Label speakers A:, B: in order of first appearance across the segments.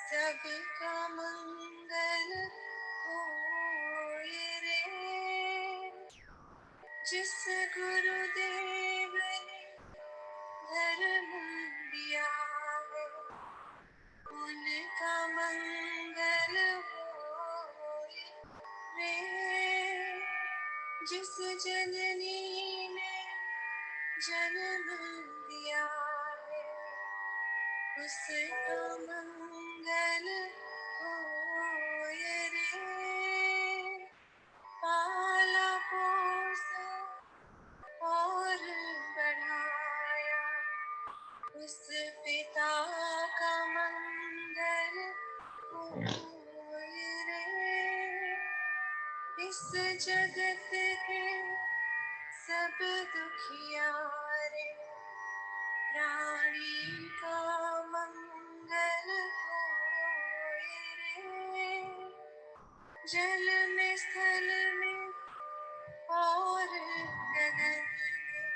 A: सबका मंगल होए रे। जिस गुरुदेव ने धर्म दिया है, उनका मंगल होए रे। जिस जननी ने जन्म दिया है, उसका मंगल होए रे। पाला पोसा और बढ़ाया, उस पिता का मंगल होए रे। इस जगत के सब दुखियारे, प्राणी का मंगल होए रे। जल में स्थल में और गगन में,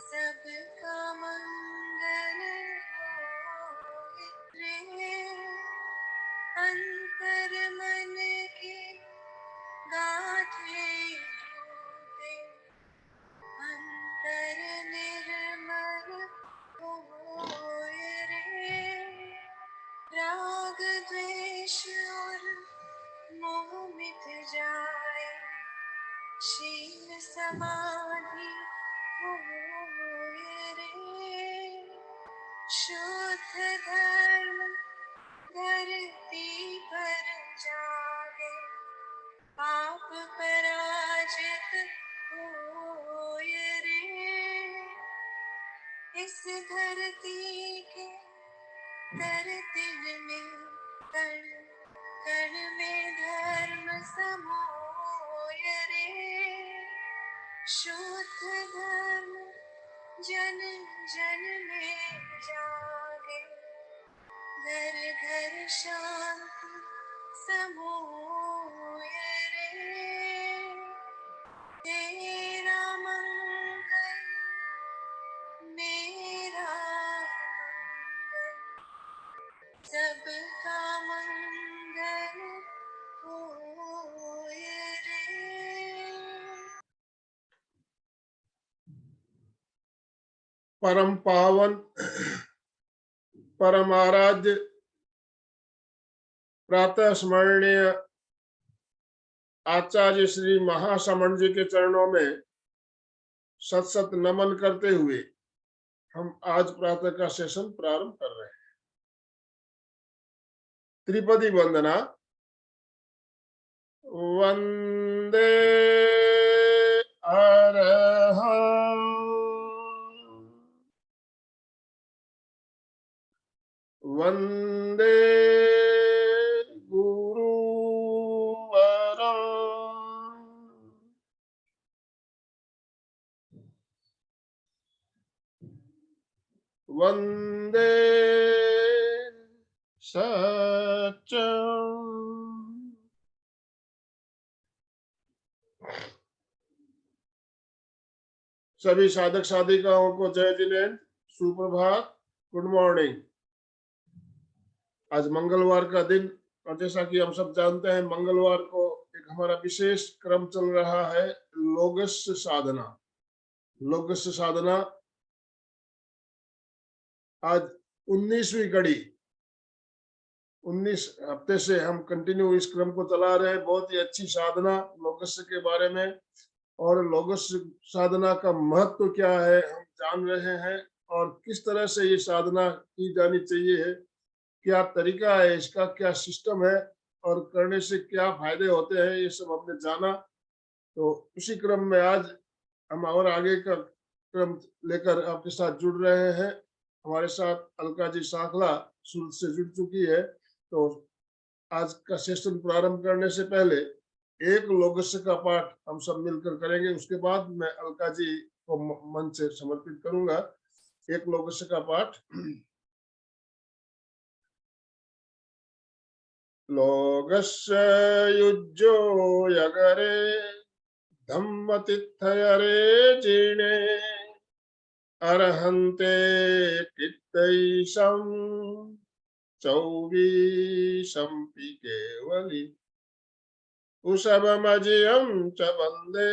A: सबका मंगल होए रे। अंतर मन की गाठें टूटे, अंतर निर्मल होए रे। राग द्वेष और मोह मिट जाए, शील समाधि होए रे। शुद्ध धर्म धरती पर जागे, पाप पराजित होए रे। इस धरती के धरती में कण कण में धर्म समोए रे। शुद्ध धर्म जन जन में जागे, घर घर शांति समोए रे। तेरा मंगल मेरा मंगल, सबका मंगल होए रे।
B: परम पावन परम आराध्य प्रातः स्मरणीय आचार्य श्री महासमण जी के चरणों में सत सत नमन करते हुए हम आज प्रातः का सेशन प्रारंभ कर रहे हैं। त्रिपदी वंदना। वंदे अरहं वंदे गुरुवरं वंदे सच्चं। सभी साधक साधिकाओं को जय जिनेन्द्र, सुप्रभात, गुड मॉर्निंग। आज मंगलवार का दिन और जैसा कि हम सब जानते हैं, मंगलवार को एक हमारा विशेष क्रम चल रहा है, लोगस्य साधना। लोगस्य साधना आज 19वीं कड़ी, 19 हफ्ते से हम कंटिन्यू इस क्रम को चला रहे हैं। बहुत ही अच्छी साधना लोगस्य के बारे में, और लोगस्य साधना का महत्व क्या है हम जान रहे हैं, और किस तरह से ये साधना की जानी चाहिए है, क्या तरीका है इसका, क्या सिस्टम है, और करने से क्या फायदे होते हैं, ये सब हमने जाना। तो उसी क्रम में आज हम और आगे का क्रम लेकर आपके साथ जुड़ रहे हैं। हमारे साथ अलका जी साखला सूरत से जुड़ चुकी है। तो आज का सेशन प्रारंभ करने से पहले एक लोगस्य का पाठ हम सब मिलकर करेंगे, उसके बाद मैं अलका जी को मंच से समर्पित करूंगा। एक लोगस्य का पाठ। लोगस्य युज्यो यगरे धम्मतिथयरे जीर्णे अरहन्ते कित्तैषम् चौवीशंपि केवली उषभमजियं च वन्दे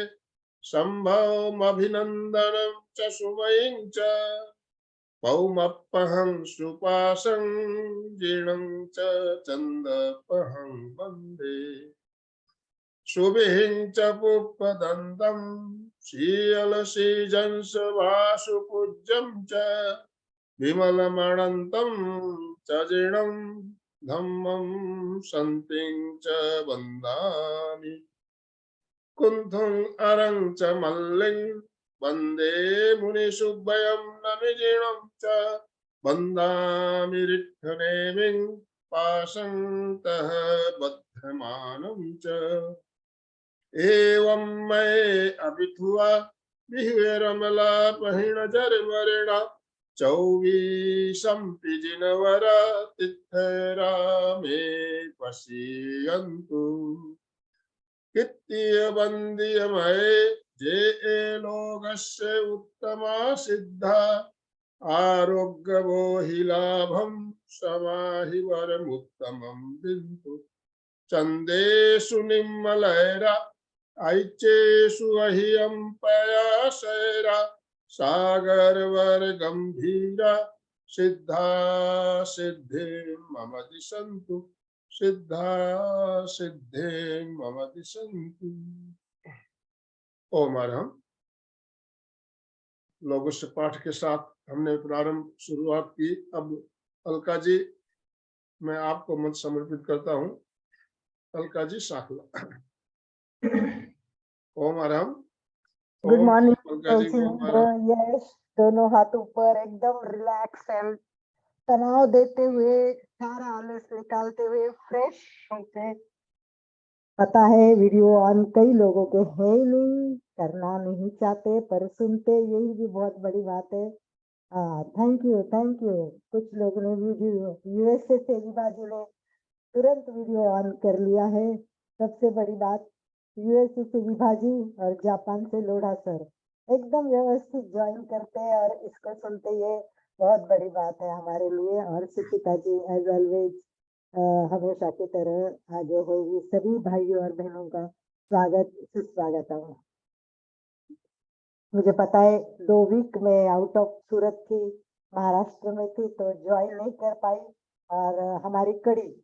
B: शम्भोमभिनन्दनं च सुमयिं च पौमप्पहं सुपाशं जीर्णं च चन्दपहं वन्दे सुविहिं च पुष्पदन्तं शीलशीजंसवासुपूज्यं च विमलमणन्तं च जीर्णं धम्मं सन्तिं च वन्दामि कुन्थुम् अरं च मल्लिं वन्दे मुनिसुभयं ननिजीर्णं च वन्दामि रिक्थनेमिं पाशन्तः बध्यमानं च एवं मये अभिथुआ विहुरमलापहिणजर्मरेण चौवीशंपि जिनवरा तिथरा मे पश्यन्तु कित्तियवन्द्यमये जे लोकस्य उत्तमा सिद्धा आरोग्यमोहि लाभं समाहि वरमुत्तमं बिन्दु चन्देषु निम्मलैरा ऐचेषु अह्यं पयाशैरा सागरवर गंभीरा सिद्धा सिद्धिं मम दिशन्तु सिद्धा सिद्धिं मम दिशन्तु। ओम अरहम। लोगों से पाठ के साथ हमने प्रारंभ शुरुआत की। अब अलका जी, मैं आपको मंच समर्पित करता हूँ। अलका जी साखला। ओम अरहम।
C: गुड मॉर्निंग
B: अलका जी, ओम अरहम।
C: यस, दोनों हाथ ऊपर, एकदम रिलैक्स एंड तनाव देते हुए, सारा आलस निकालते हुए, फ्रेश होके। पता है वीडियो ऑन कई लोगों के है ही नहीं, करना नहीं चाहते, पर सुनते, यही भी बहुत बड़ी बात है। Thank you thank you. कुछ लोगों ने वीडियो यूएसए से बाजू ने तुरंत वीडियो ऑन कर लिया है। सबसे बड़ी बात, यूएसए से विभाजी और जापान से लोढ़ा सर एकदम व्यवस्थित ज्वाइन करते हैं और इसको सुनते ये बहुत बड़ी बात है हमारे लिए। और सुचिता जी एज ऑलवेज हमेशा की तरह आगे होगी। सभी भाइयों और बहनों का स्वागत सुस्वागत है। मुझे पता है 2 वीक में आउट ऑफ सूरत थी, महाराष्ट्र में थी, तो ज्वाइन नहीं कर पाई। और हमारी कड़ी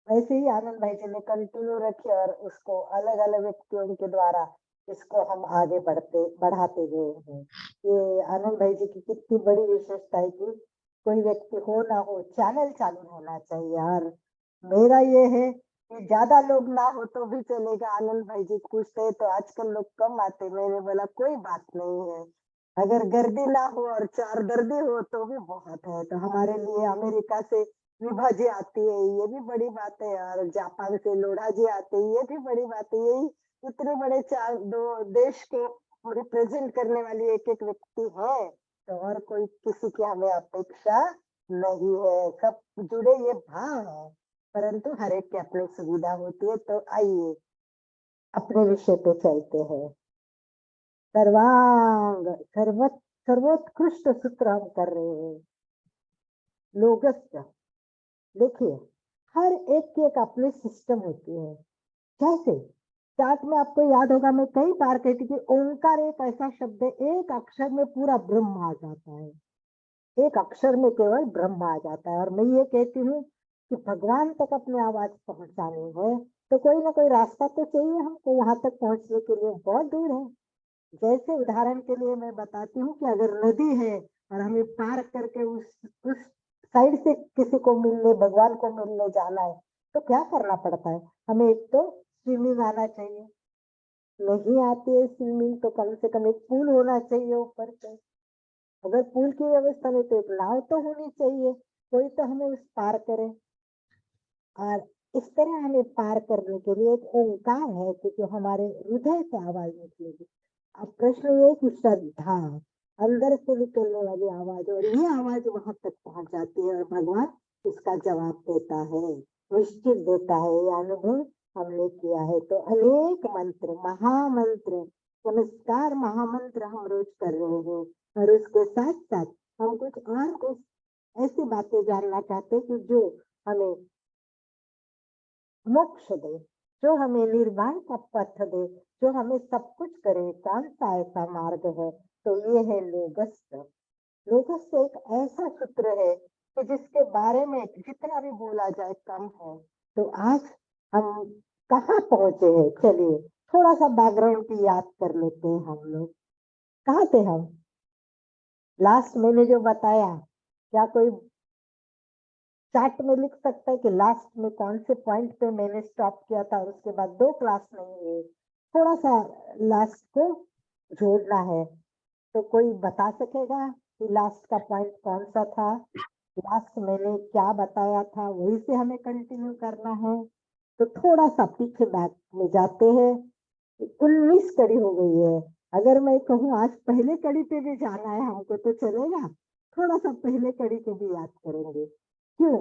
C: वैसे ही आनंद भाई जी ने कंटिन्यू रखी और उसको अलग अलग व्यक्तियों के द्वारा इसको हम आगे बढ़ाते गए हैं। ये आनंद भाई जी की कितनी बड़ी विशेषता है कि कोई व्यक्ति हो ना हो, चैनल चालू होना चाहिए। और मेरा ये है कि ज्यादा लोग ना हो तो भी चलेगा। आनंद भाई जी पूछते तो आजकल लोग कम आते, मैंने बोला कोई बात नहीं है, अगर गर्दी ना हो और 4 दर्दी हो तो भी बहुत है। तो हमारे लिए अमेरिका से विभा जी आती है, ये भी बड़ी बात है, और जापान से लोढ़ा जी आते हैं, ये भी बड़ी बात है। यही इतने बड़े 2 देश को रिप्रेजेंट करने वाली एक एक व्यक्ति है, तो और कोई किसी की हमें अपेक्षा नहीं है। सब जुड़े ये भाव है, परंतु हर एक की अपनी सुविधा होती है। तो आइए अपने विषय पे चलते हैं। सर्वोत्कृष्ट सूत्र हम कर रहे हैं लोगस्य। देखिए, हर एक की एक अपनी सिस्टम होती है। कैसे स्टार्ट में आपको याद होगा, मैं कई बार कहती थी ओंकार एक ऐसा शब्द है, एक अक्षर में पूरा ब्रह्म आ जाता है, एक अक्षर में केवल ब्रह्म आ जाता है। और मैं ये कहती हूँ कि भगवान तक अपनी आवाज पहुंचानी है तो कोई ना कोई रास्ता तो चाहिए हमको वहां तक पहुंचने के लिए, बहुत दूर है। जैसे उदाहरण के लिए मैं बताती हूँ कि अगर नदी है और हमें पार करके उस साइड से किसी को मिलने, भगवान को मिलने जाना है, तो क्या करना पड़ता है? हमें एक तो स्विमिंग आना चाहिए, नहीं आती है स्विमिंग तो कम से कम एक पूल होना चाहिए ऊपर से। अगर पूल की व्यवस्था नहीं तो एक नाव तो होनी चाहिए, कोई तो हमें उस पार करे। और इस तरह हमें पार करने के लिए एक ओंकार है कि जो हमारे हृदय से आवाज निकलेगी। अब प्रश्न ये कि श्रद्धा, अंदर से निकलने वाली आवाज, और ये आवाज वहां तक पहुंच जाती है और भगवान इसका जवाब देता है, निश्चित देता है। ये अनुभव हमने किया है। तो अनेक मंत्र, महामंत्र, चमत्कार महामंत्र हम रोज कर रहे हैं, और उसके साथ साथ हम कुछ ऐसी बातें जानना चाहते हैं कि जो हमें मोक्ष दे, जो हमें निर्वाण का पथ दे, जो हमें सब कुछ करे, कौन सा ऐसा मार्ग है? तो ये है लोगस्थ। लोगस्थ एक ऐसा सूत्र है कि जिसके बारे में जितना भी बोला जाए कम है। तो आज हम कहाँ पहुंचे हैं? चलिए थोड़ा सा बैकग्राउंड की याद कर लेते हैं। हम लोग कहाँ थे? हम लास्ट मैंने जो बताया, क्या कोई चैट में लिख सकता है कि लास्ट में कौन से पॉइंट पे मैंने स्टॉप किया था और उसके बाद 2 क्लास नहीं हुए? थोड़ा सा लास्ट को जोड़ना है। तो कोई बता सकेगा कि लास्ट का पॉइंट कौन सा था? लास्ट मैंने क्या बताया था, वही से हमें कंटिन्यू करना है। तो थोड़ा सा पीछे बैक में जाते हैं। 19 कड़ी हो गई है। अगर मैं कहूँ आज पहले कड़ी पे भी जाना है हमको तो चलेगा। थोड़ा सा पहले कड़ी को भी याद करेंगे। क्यों?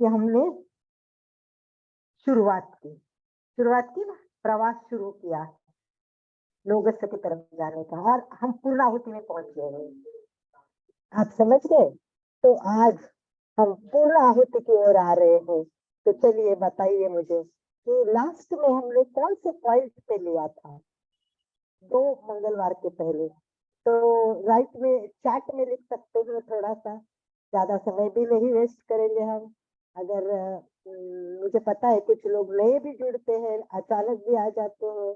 C: कि हमने शुरुआत की ना, प्रवास शुरू किया लोगस्थ की तरफ जाने का, और हम पूर्णाहुति में पहुंच गए हैं। आप समझ गए? तो आज हम पूर्णाहुति की ओर आ रहे हैं। तो चलिए बताइए मुझे कि लास्ट में हमने कौन से पॉइंट पे लिया था 2 मंगलवार के पहले? तो राइट में चैट में लिख सकते हैं। थोड़ा सा ज्यादा समय भी नहीं वेस्ट करेंगे हम। अगर मुझे पता है कुछ लोग नए भी जुड़ते हैं, अचानक भी आ जाते हैं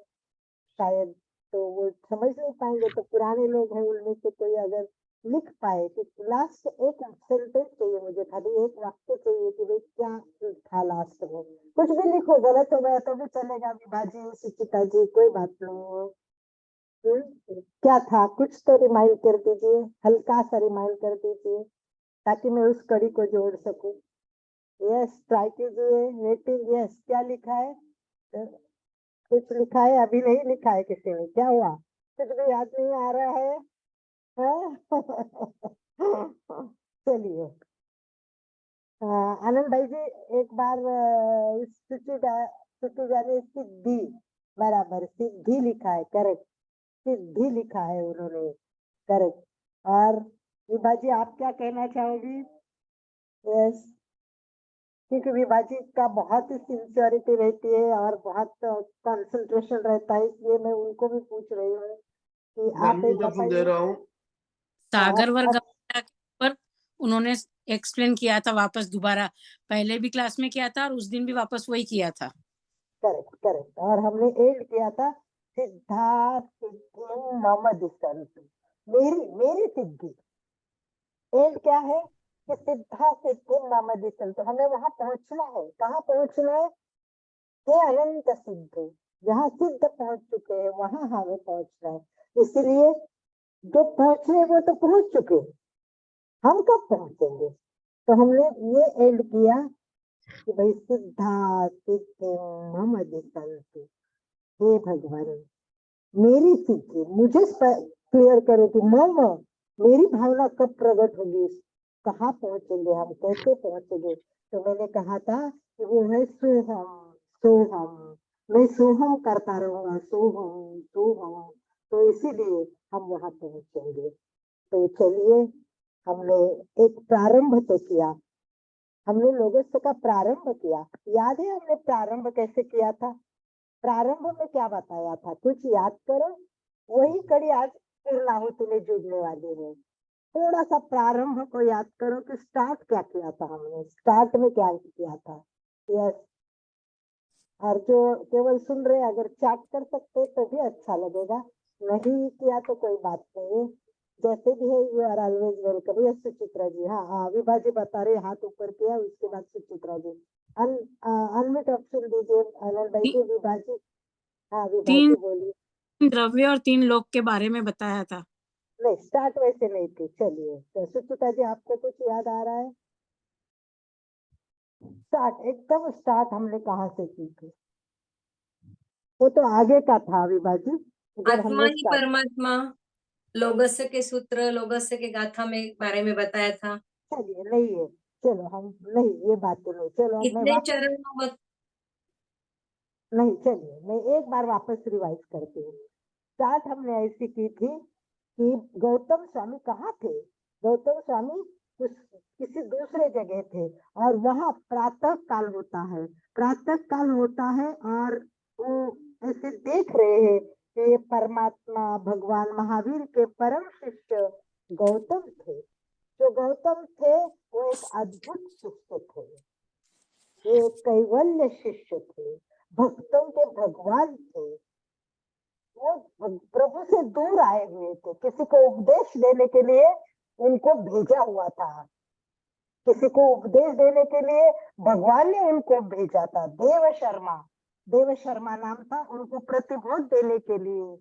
C: शायद, तो वो समझ नहीं पाएंगे। तो पुराने लोग हैं, उनमें से कोई अगर लिख पाए कि लास्ट एक सेंटेंस चाहिए मुझे, खाली एक वाक्य चाहिए कि भाई क्या था लास्ट में। कुछ भी लिखो, गलत हो गया तो भी चलेगा। विभाजी, सुचिता जी, कोई बात नहीं है। क्या था कुछ तो रिमाइंड कर दीजिए, हल्का सा रिमाइंड कर दीजिए ताकि मैं उस कड़ी को जोड़ सकूं। यस, ट्राई कीजिए। वेटिंग। यस, क्या लिखा है? कुछ लिखा है? अभी नहीं लिखा है किसी ने? क्या हुआ? कुछ भी याद नहीं आ रहा है? चलिए आनंद भाई जी, एक बार सिद्धि जाने सिद्धि, बराबर सिद्धि लिखा है, करेक्ट। सिद्धि लिखा है उन्होंने, करेक्ट। और विभा जी आप क्या कहना चाहोगी? यस, क्योंकि विभा जी का बहुत ही सिंसियरिटी रहती है और बहुत कंसंट्रेशन रहता है, इसलिए मैं उनको भी पूछ रही हूँ कि
B: मैं
C: आप एक
B: म्यूट ऑप्शन दे
C: बताइए।
B: रहा हूँ।
D: सागर वर्ग
C: आप
D: के ऊपर उन्होंने एक्सप्लेन किया था वापस दोबारा, पहले भी क्लास में किया था और उस दिन भी वापस वही किया था।
C: Correct correct. और हमने एंड किया था सिद्धा सिद्धि मम दिशन्तु, मेरी सिद्धि। एंड क्या है कि सिद्धा सिद्धि मम दिशन्तु, हमें वहां पहुंचना है। कहाँ पहुंचना है? हे अनंत सिद्धि, जहाँ सिद्ध पहुंच चुके हैं वहां हमें पहुंचना है। इसलिए जो पहुंचने वो तो पहुंच चुके, हम कब पहुंचेंगे? तो हमने ये एंड किया कि भाई सिद्धा सिद्धि मम दिशन्तु, हे भगवान मेरी सिद्धि मुझे क्लियर करो कि मम, मेरी भावना कब प्रकट होगी, कहाँ पहुंचेंगे हम, कैसे पहुंचेंगे? तो मैंने कहा था कि वो है सोहम सोहम, मैं सोहम करता रहूंगा, सोहम सोहम। तो इसीलिए हम वहां पहुंचेंगे। तो चलिए, हमने एक प्रारंभ तो किया, हमने लोगों का प्रारंभ किया। याद है हमने प्रारंभ कैसे किया था? प्रारंभ में क्या बताया था? कुछ याद करो। वही कड़ी आज पूर्णाहुति में जुड़ने वाली है। थोड़ा सा प्रारंभ को याद करो कि स्टार्ट क्या किया था हमने, स्टार्ट में क्या किया था। यस, और जो केवल सुन रहे अगर चैट कर सकते तो भी अच्छा लगेगा, नहीं किया तो कोई बात नहीं। जैसे भी है, you are always welcome. Yes Suchitra ji, हाँ हाँ, विभा जी बता रहे, हाथ ऊपर किया, उसके बाद सुचित्रा जी अनम्यूट ऑप्शन दीजिए। आनंद भाई जी, विभा जी, हाँ विभा जी बोलिए।
D: 3 द्रव्य और 3 लोक के बारे में बताया था।
C: नहीं, स्टार्ट वैसे नहीं थी। चलिए तो सुचिता जी आपको कुछ याद आ रहा है? स्टार्ट, एकदम स्टार्ट हमने कहाँ से की थी? वो तो आगे का था विभा जी, जब
E: आत्मा
C: हमने
E: ही
C: स्टार्ट।
E: परमात्मा, लोगस्य के सूत्र, लोगस्य के गाथा में बारे में बताया था।
C: चलिए नहीं है, चलो हम नहीं, ये बात तो नहीं, चलो मैं
E: इतने
C: वापस,
E: चरणों में
C: नहीं चलिए मैं एक बार वापस रिवाइज करती हूँ। स्टार्ट हमने ऐसी की थी कि गौतम स्वामी कहाँ थे? गौतम स्वामी उस किसी दूसरे जगह थे और वहां प्रातः काल होता है, प्रातः काल होता है और वो ऐसे देख रहे हैं कि ये परमात्मा भगवान महावीर के परम शिष्य गौतम थे। जो गौतम थे वो एक अद्भुत शिष्य थे, ये कैवल्य शिष्य थे, भक्तों के भगवान थे। वो प्रभु से दूर आए हुए थे, किसी को उपदेश देने के लिए उनको भेजा हुआ था, किसी को उपदेश देने के लिए भगवान ने उनको भेजा था। देव शर्मा नाम था, उनको प्रतिबोध देने के लिए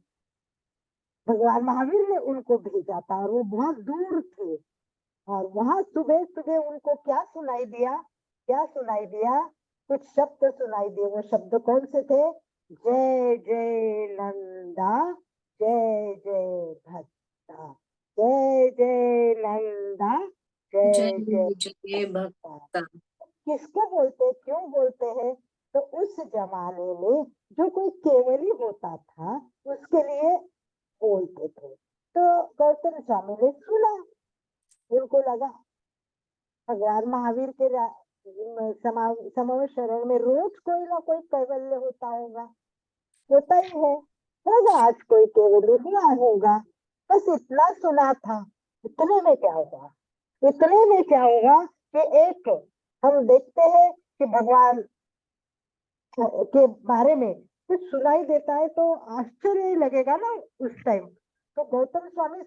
C: भगवान महावीर ने उनको भेजा था और वो बहुत दूर थे। और वहां सुबह सुबह उनको क्या सुनाई दिया, क्या सुनाई दिया, कुछ शब्द सुनाई दिए। वो शब्द कौन से थे? जय जय नंदा, जय जय भक्ता, जय जय नंदा, जय
E: जय
C: जय
E: जय भक्ता।
C: किसको बोलते, क्यों बोलते हैं? तो उस जमाने में जो कोई केवली होता था उसके लिए बोलते थे। तो गौतम स्वामी ने सुना, उनको लगा भगवान महावीर के शरण में रोज कोई ना कोई कैवल्य होता होगा, होता ही है, होगा आज कोई केवल्य हुआ होगा। बस इतना सुना था। इतने में क्या होगा, इतने में क्या होगा कि एक हम देखते हैं कि भगवान के बारे में कुछ सुनाई देता है तो आश्चर्य ही लगेगा ना उस टाइम। तो गौतम स्वामी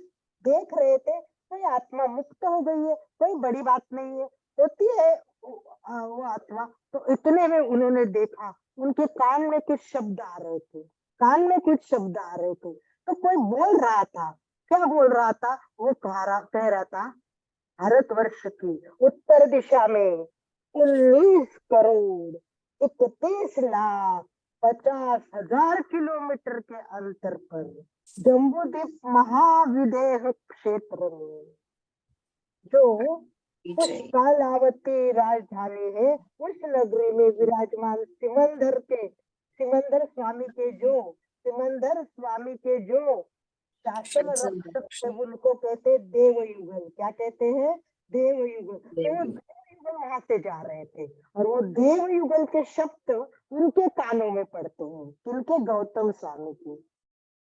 C: देख रहे थे कोई आत्मा मुक्त हो गई है, कोई बड़ी बात नहीं है, होती है वो आत्मा। तो इतने में उन्होंने देखा उनके कान में कुछ शब्द आ रहे थे, कान में कुछ शब्द आ रहे थे। तो कोई बोल रहा था, क्या बोल रहा था? वो कह रहा था भारतवर्ष की उत्तर दिशा में 19 करोड़ 31,50,000 किलोमीटर के अंतर पर जम्बूद्वीप महाविदेह क्षेत्र में जो पुष्कलावती राजधानी है, उस नगरी में विराजमान सिमंदर स्वामी के जो शासन रक्षक थे उनको कहते देवयुगल। क्या कहते हैं? देवयुगल। तो वो देवयुगल वहां से जा रहे थे और वो देवयुगल के शब्द उनके कानों में पड़ते हैं, किनके? गौतम स्वामी की।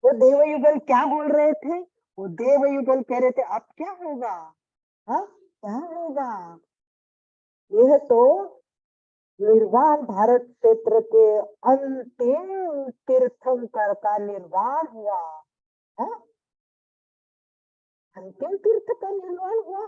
C: वो देवयुगल क्या बोल रहे थे? वो देवयुगल कह रहे थे अब क्या होगा, हाँ क्या होगा? यह तो निर्वाण भारत क्षेत्र के अंतिम तीर्थंकर का निर्वाण हुआ, है? अंतिम तीर्थ का निर्माण हुआ।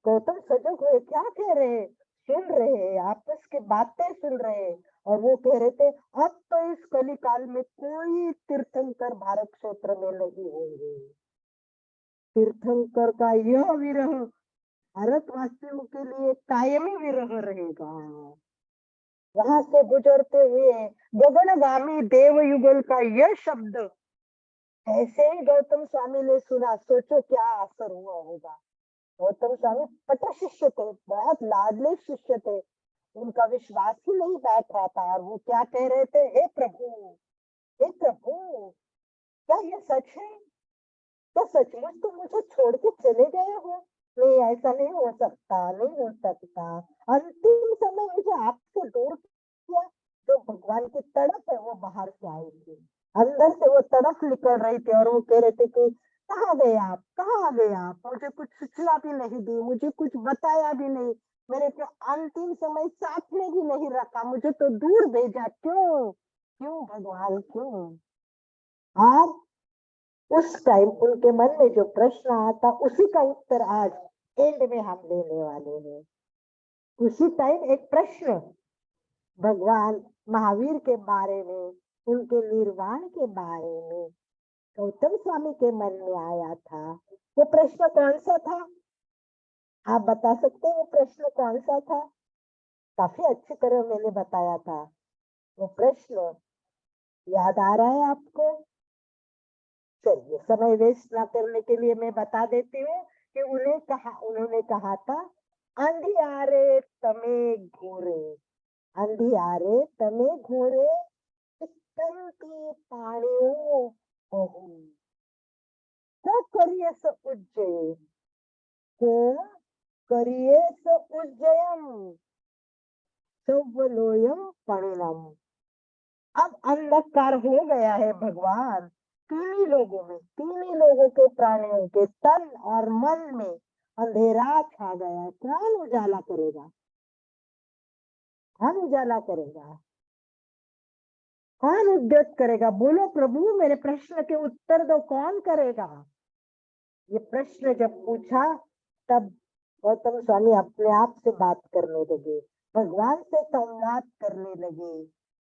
C: गौतम सजग हुए, क्या कह रहे हैं? सुन रहे हैं, आपस की बातें सुन रहे हैं। और वो कह रहे थे अब तो इस कलिकाल में कोई तीर्थंकर भारत क्षेत्र में नहीं होंगे। तीर्थंकर का यह विरह भारतवासियों के लिए कायमी विरह रहेगा। वहां से गुजरते हुए गगनगामी देवयुगल का यह शब्द ऐसे ही गौतम स्वामी ने सुना, सोचो क्या असर हुआ होगा। गौतम स्वामी पट शिष्य थे, बहुत लाडले शिष्य थे, उनका विश्वास ही नहीं बैठ रहा था। और वो क्या कह रहे थे? हे प्रभु, हे प्रभु, क्या ये सच है? क्या सचमुच तुम मुझे छोड़ के चले गए हो? नहीं, ऐसा नहीं हो सकता, नहीं हो सकता। अंतिम समय मुझे आपसे दूर किया। जो भगवान की तड़प है वो बाहर से आई थी, अंदर से वो तड़प निकल रही थी। और वो कह रहे थे कि कहाँ गए आप, कहाँ गए आप? मुझे कुछ सूचना भी नहीं दी, मुझे कुछ बताया भी नहीं, मेरे को अंतिम समय साथ में भी नहीं रखा, मुझे तो दूर भेजा। क्यों, क्यों भगवान, क्यों? और उस टाइम उनके मन में जो प्रश्न आता उसी का उत्तर आज एंड में हम लेने वाले हैं। उसी टाइम एक प्रश्न भगवान महावीर के बारे में, उनके निर्वाण के बारे में गौतम स्वामी के मन में आया था। वो प्रश्न कौन सा था? आप बता सकते हैं वो प्रश्न कौन सा था? काफी अच्छी तरह मैंने बताया था। वो प्रश्न याद आ रहा है आपको? चलिए, समय वेस्ट ना करने के लिए मैं बता देती हूँ कि उन्होंने कहा था अंधियारे तमे घोरे, अंधियारे तमे घोरे की पाणियों को करिए उज्जैन को करिए स उज्जयम सौवलोयम परिणम। अब अंधकार हो गया है भगवान, तीन लोगों के प्राणियों के तन और मन में अंधेरा छा गया। कौन उजाला करेगा? कौन उजाला करेगा? कौन उद्योग करेगा? बोलो प्रभु, मेरे प्रश्न के उत्तर दो, कौन करेगा? ये प्रश्न जब पूछा तब गौतम स्वामी अपने आप से बात करने लगे, भगवान से संवाद करने लगे।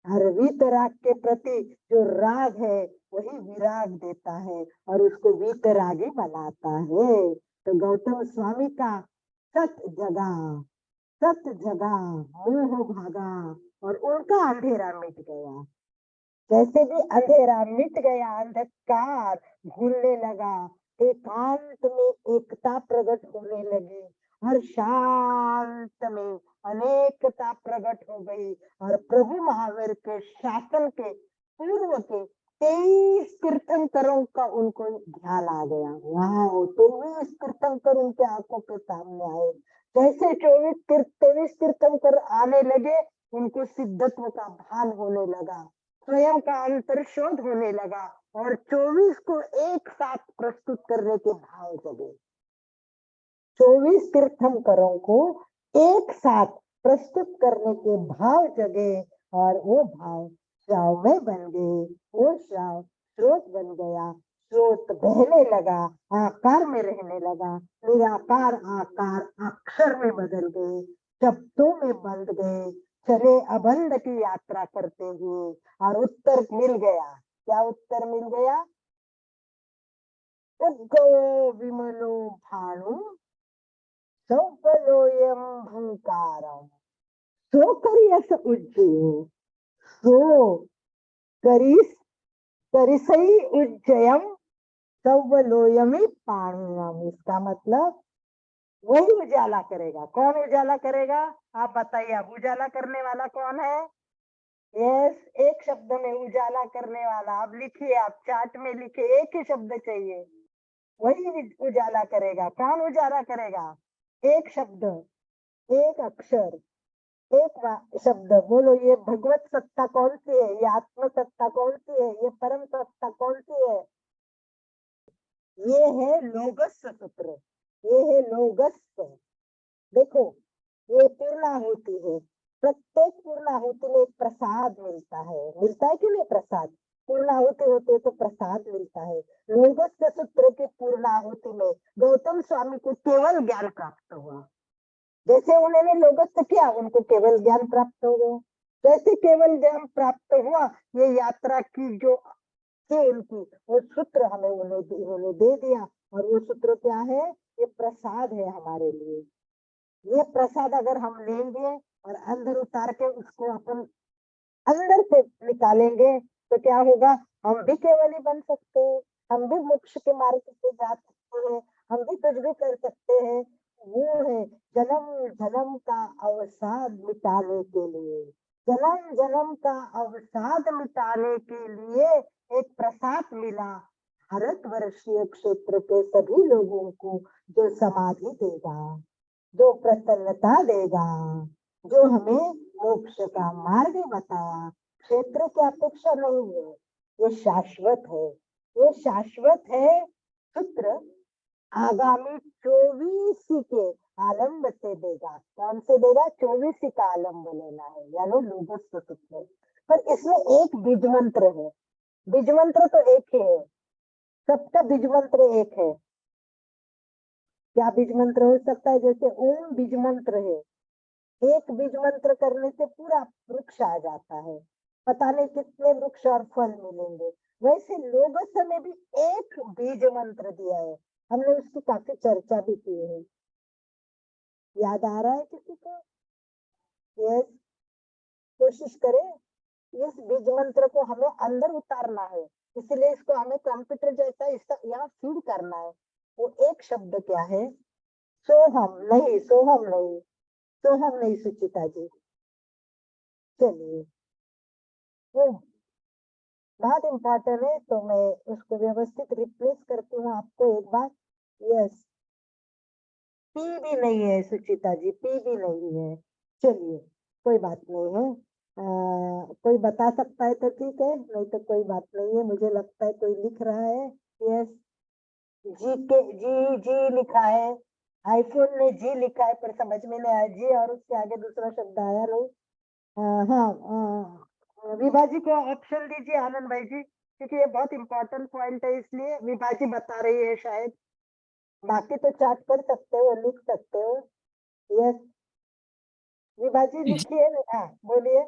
C: हर वीतराग के प्रति जो राग है वही विराग देता है और उसको वीतरागी बनाता है। तो गौतम स्वामी का सत जगा, मोह भागा और उनका अंधेरा मिट गया। जैसे भी अंधेरा मिट गया, अंधकार भूलने लगा, एकांत में एकता प्रकट होने लगी, हर शांत में अनेकता प्रकट हो गई और प्रभु महावीर के शासन के पूर्व के 23 तीर्थंकरों का उनको ध्यान आ गया। वाह, 23 तीर्थंकर उनके आंखों के सामने आए। जैसे 23 तीर्थंकर आने लगे, उनको सिद्धत्व का भान होने लगा, स्वयं का अंतर्शोध होने लगा और 24 को एक साथ प्रस्तुत करने के भाव जगे। 24 तीर्थंकरों को एक साथ प्रस्तुत करने के भाव जगे और वो भाव श्राव में बन गए। वो श्राव स्रोत बन गया, स्रोत बहने लगा, आकार में रहने लगा, निराकार आकार अक्षर में बदल गए, शब्दों में बंध गए, चले अबंध की यात्रा करते हुए और उत्तर मिल गया। क्या उत्तर मिल गया? उद्गो विमलो भानु सौपलोयम भंकारम सो करियस उज्जयो सो करिस करिसई उज्जयम सौवलोयमी पाणियम। इसका मतलब वही उजाला करेगा। कौन उजाला करेगा? आप बताइए, अब उजाला करने वाला कौन है? यस, एक शब्द में उजाला करने वाला। आप लिखिए, आप चार्ट में लिखिए, एक ही शब्द चाहिए, वही उजाला करेगा। कौन उजाला करेगा? एक शब्द, एक अक्षर, एक शब्द। बोलो, ये भगवत सत्ता कौन सी है? ये आत्म सत्ता कौन सी है? ये परम सत्ता कौन सी है? ये है लोगस सूत्र, ये है लोगस। देखो, ये पूर्णाहुति है, प्रत्येक पूर्णाहुति में एक प्रसाद मिलता है कि नहीं? प्रसाद, पूर्णाहुति होती है तो प्रसाद मिलता है। लोगस सूत्र की पूर्णाहुति में गौतम स्वामी को केवल ज्ञान प्राप्त हुआ। जैसे उन्होंने लोगस किया, उनको केवल ज्ञान प्राप्त हो गया। जैसे केवल ज्ञान प्राप्त हुआ, ये यात्रा की जो थी उनकी, वो सूत्र हमें उन्होंने दे दिया। और वो सूत्र क्या है? ये प्रसाद है हमारे लिए। ये प्रसाद अगर हम लेंगे और अंदर उतार के उसको अपन अंदर से निकालेंगे तो क्या होगा? हम भी केवली बन सकते हैं, हम भी मोक्ष के मार्ग पे जा सकते हैं, हम भी कुछ भी कर सकते हैं। वो है जन्म जन्म का अवसाद मिटाने के लिए, जन्म जन्म का अवसाद मिटाने के लिए एक प्रसाद मिला भारतवर्षीय क्षेत्र के सभी लोगों को, जो समाधि देगा, जो प्रसन्नता देगा, जो हमें मोक्ष का मार्ग बताया। क्षेत्र की अपेक्षा नहीं है, ये शाश्वत है, ये शाश्वत है। सूत्र आगामी 24 के आलम्ब से देगा। कौन से देगा? 24 का आलम्ब लेना है, यानी लोगस सूत्र। पर इसमें एक बीज मंत्र है। बीज मंत्र तो एक ही है, सबका बीज मंत्र एक है। क्या बीज मंत्र हो सकता है? जैसे ओम बीज मंत्र है, एक बीज मंत्र करने से पूरा वृक्ष आ जाता है, पता नहीं कितने वृक्ष और फल मिलेंगे। वैसे लोगस में भी एक बीज मंत्र दिया है, हमने उसकी काफी चर्चा भी की है। याद आ रहा है किसी को? यस, कोशिश करें, इस बीज मंत्र को हमें अंदर उतारना है, इसलिए इसको हमें कंप्यूटर जैसा इसका यहाँ फीड करना है। वो एक शब्द क्या है? सोहम नहीं, सोहम नहीं, सोहम नहीं सुचिता जी। चलिए, वो बहुत इम्पोर्टेंट है, तो मैं उसको व्यवस्थित रिप्लेस करती हूँ आपको एक बार। यस, पी भी नहीं है सुचिता जी, पी भी नहीं है। चलिए कोई बात नहीं है। कोई बता सकता है तो ठीक है, नहीं तो कोई बात नहीं है। मुझे लगता है कोई लिख रहा है। यस, जी लिखा है। आईफोन ने जी लिखा है पर समझ में नहीं आया जी, और उसके आगे दूसरा शब्द आया नहीं। हाँ, विभा जी को ऑप्शन दीजिए आनंद भाई जी, क्योंकि ये बहुत इंपॉर्टेंट पॉइंट है, इसलिए विभा जी बता रही है शायद। बाकी तो चैट कर सकते हो, लिख सकते हो। यस, विभा जी लिखिए। हाँ बोलिए।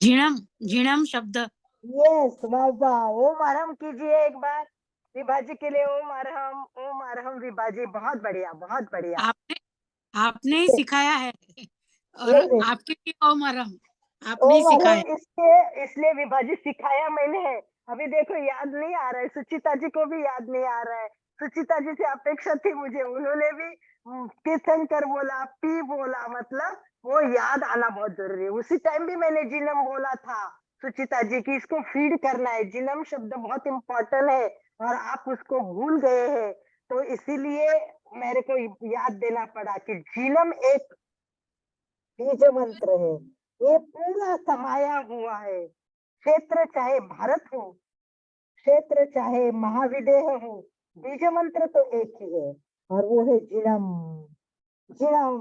D: झिणम, झिणम शब्द।
C: यस, वाह वाह, ओम आरहम कीजिए एक बार विभा जी के लिए। ओम आरहम, ओम आरहम विभा जी, बहुत बढ़िया बहुत बढ़िया।
D: आपने आपने ही सिखाया है और
C: नहीं नहीं,
D: आपके लिए ओम अरहम, आपने ही
C: ओम
D: सिखाया।
C: आरहम इसलिए विभा जी सिखाया मैंने है। अभी देखो याद नहीं आ रहा है, सुचिता जी को भी याद नहीं आ रहा है। सुचिता जी से अपेक्षा थी मुझे, उन्होंने भी तीर्थंकर बोला, पी बोला, मतलब वो याद आना बहुत जरूरी है। उसी टाइम भी मैंने जिनम बोला था सुचिता जी की, इसको फीड करना है। जिनम शब्द बहुत इंपॉर्टेंट है और आप उसको भूल गए हैं, तो इसीलिए मेरे को याद देना पड़ा कि जिनम एक बीज मंत्र है। ये पूरा समाया हुआ है। क्षेत्र चाहे भारत हो, क्षेत्र चाहे महाविदेह हो, बीज मंत्र तो एक ही है, और वो है जिणम। जिणम,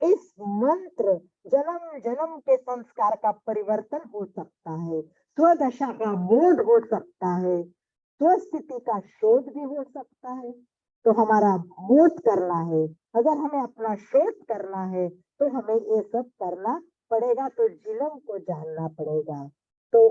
C: इस मंत्र जन्म जन्म के संस्कार का परिवर्तन हो सकता है, स्वदशा का मोड हो सकता है, स्वस्थिति का शोध भी हो सकता है। तो हमारा मोड करना है। अगर हमें अपना शोध करना है तो हमें ये सब करना पड़ेगा, तो जिलम को जानना पड़ेगा। तो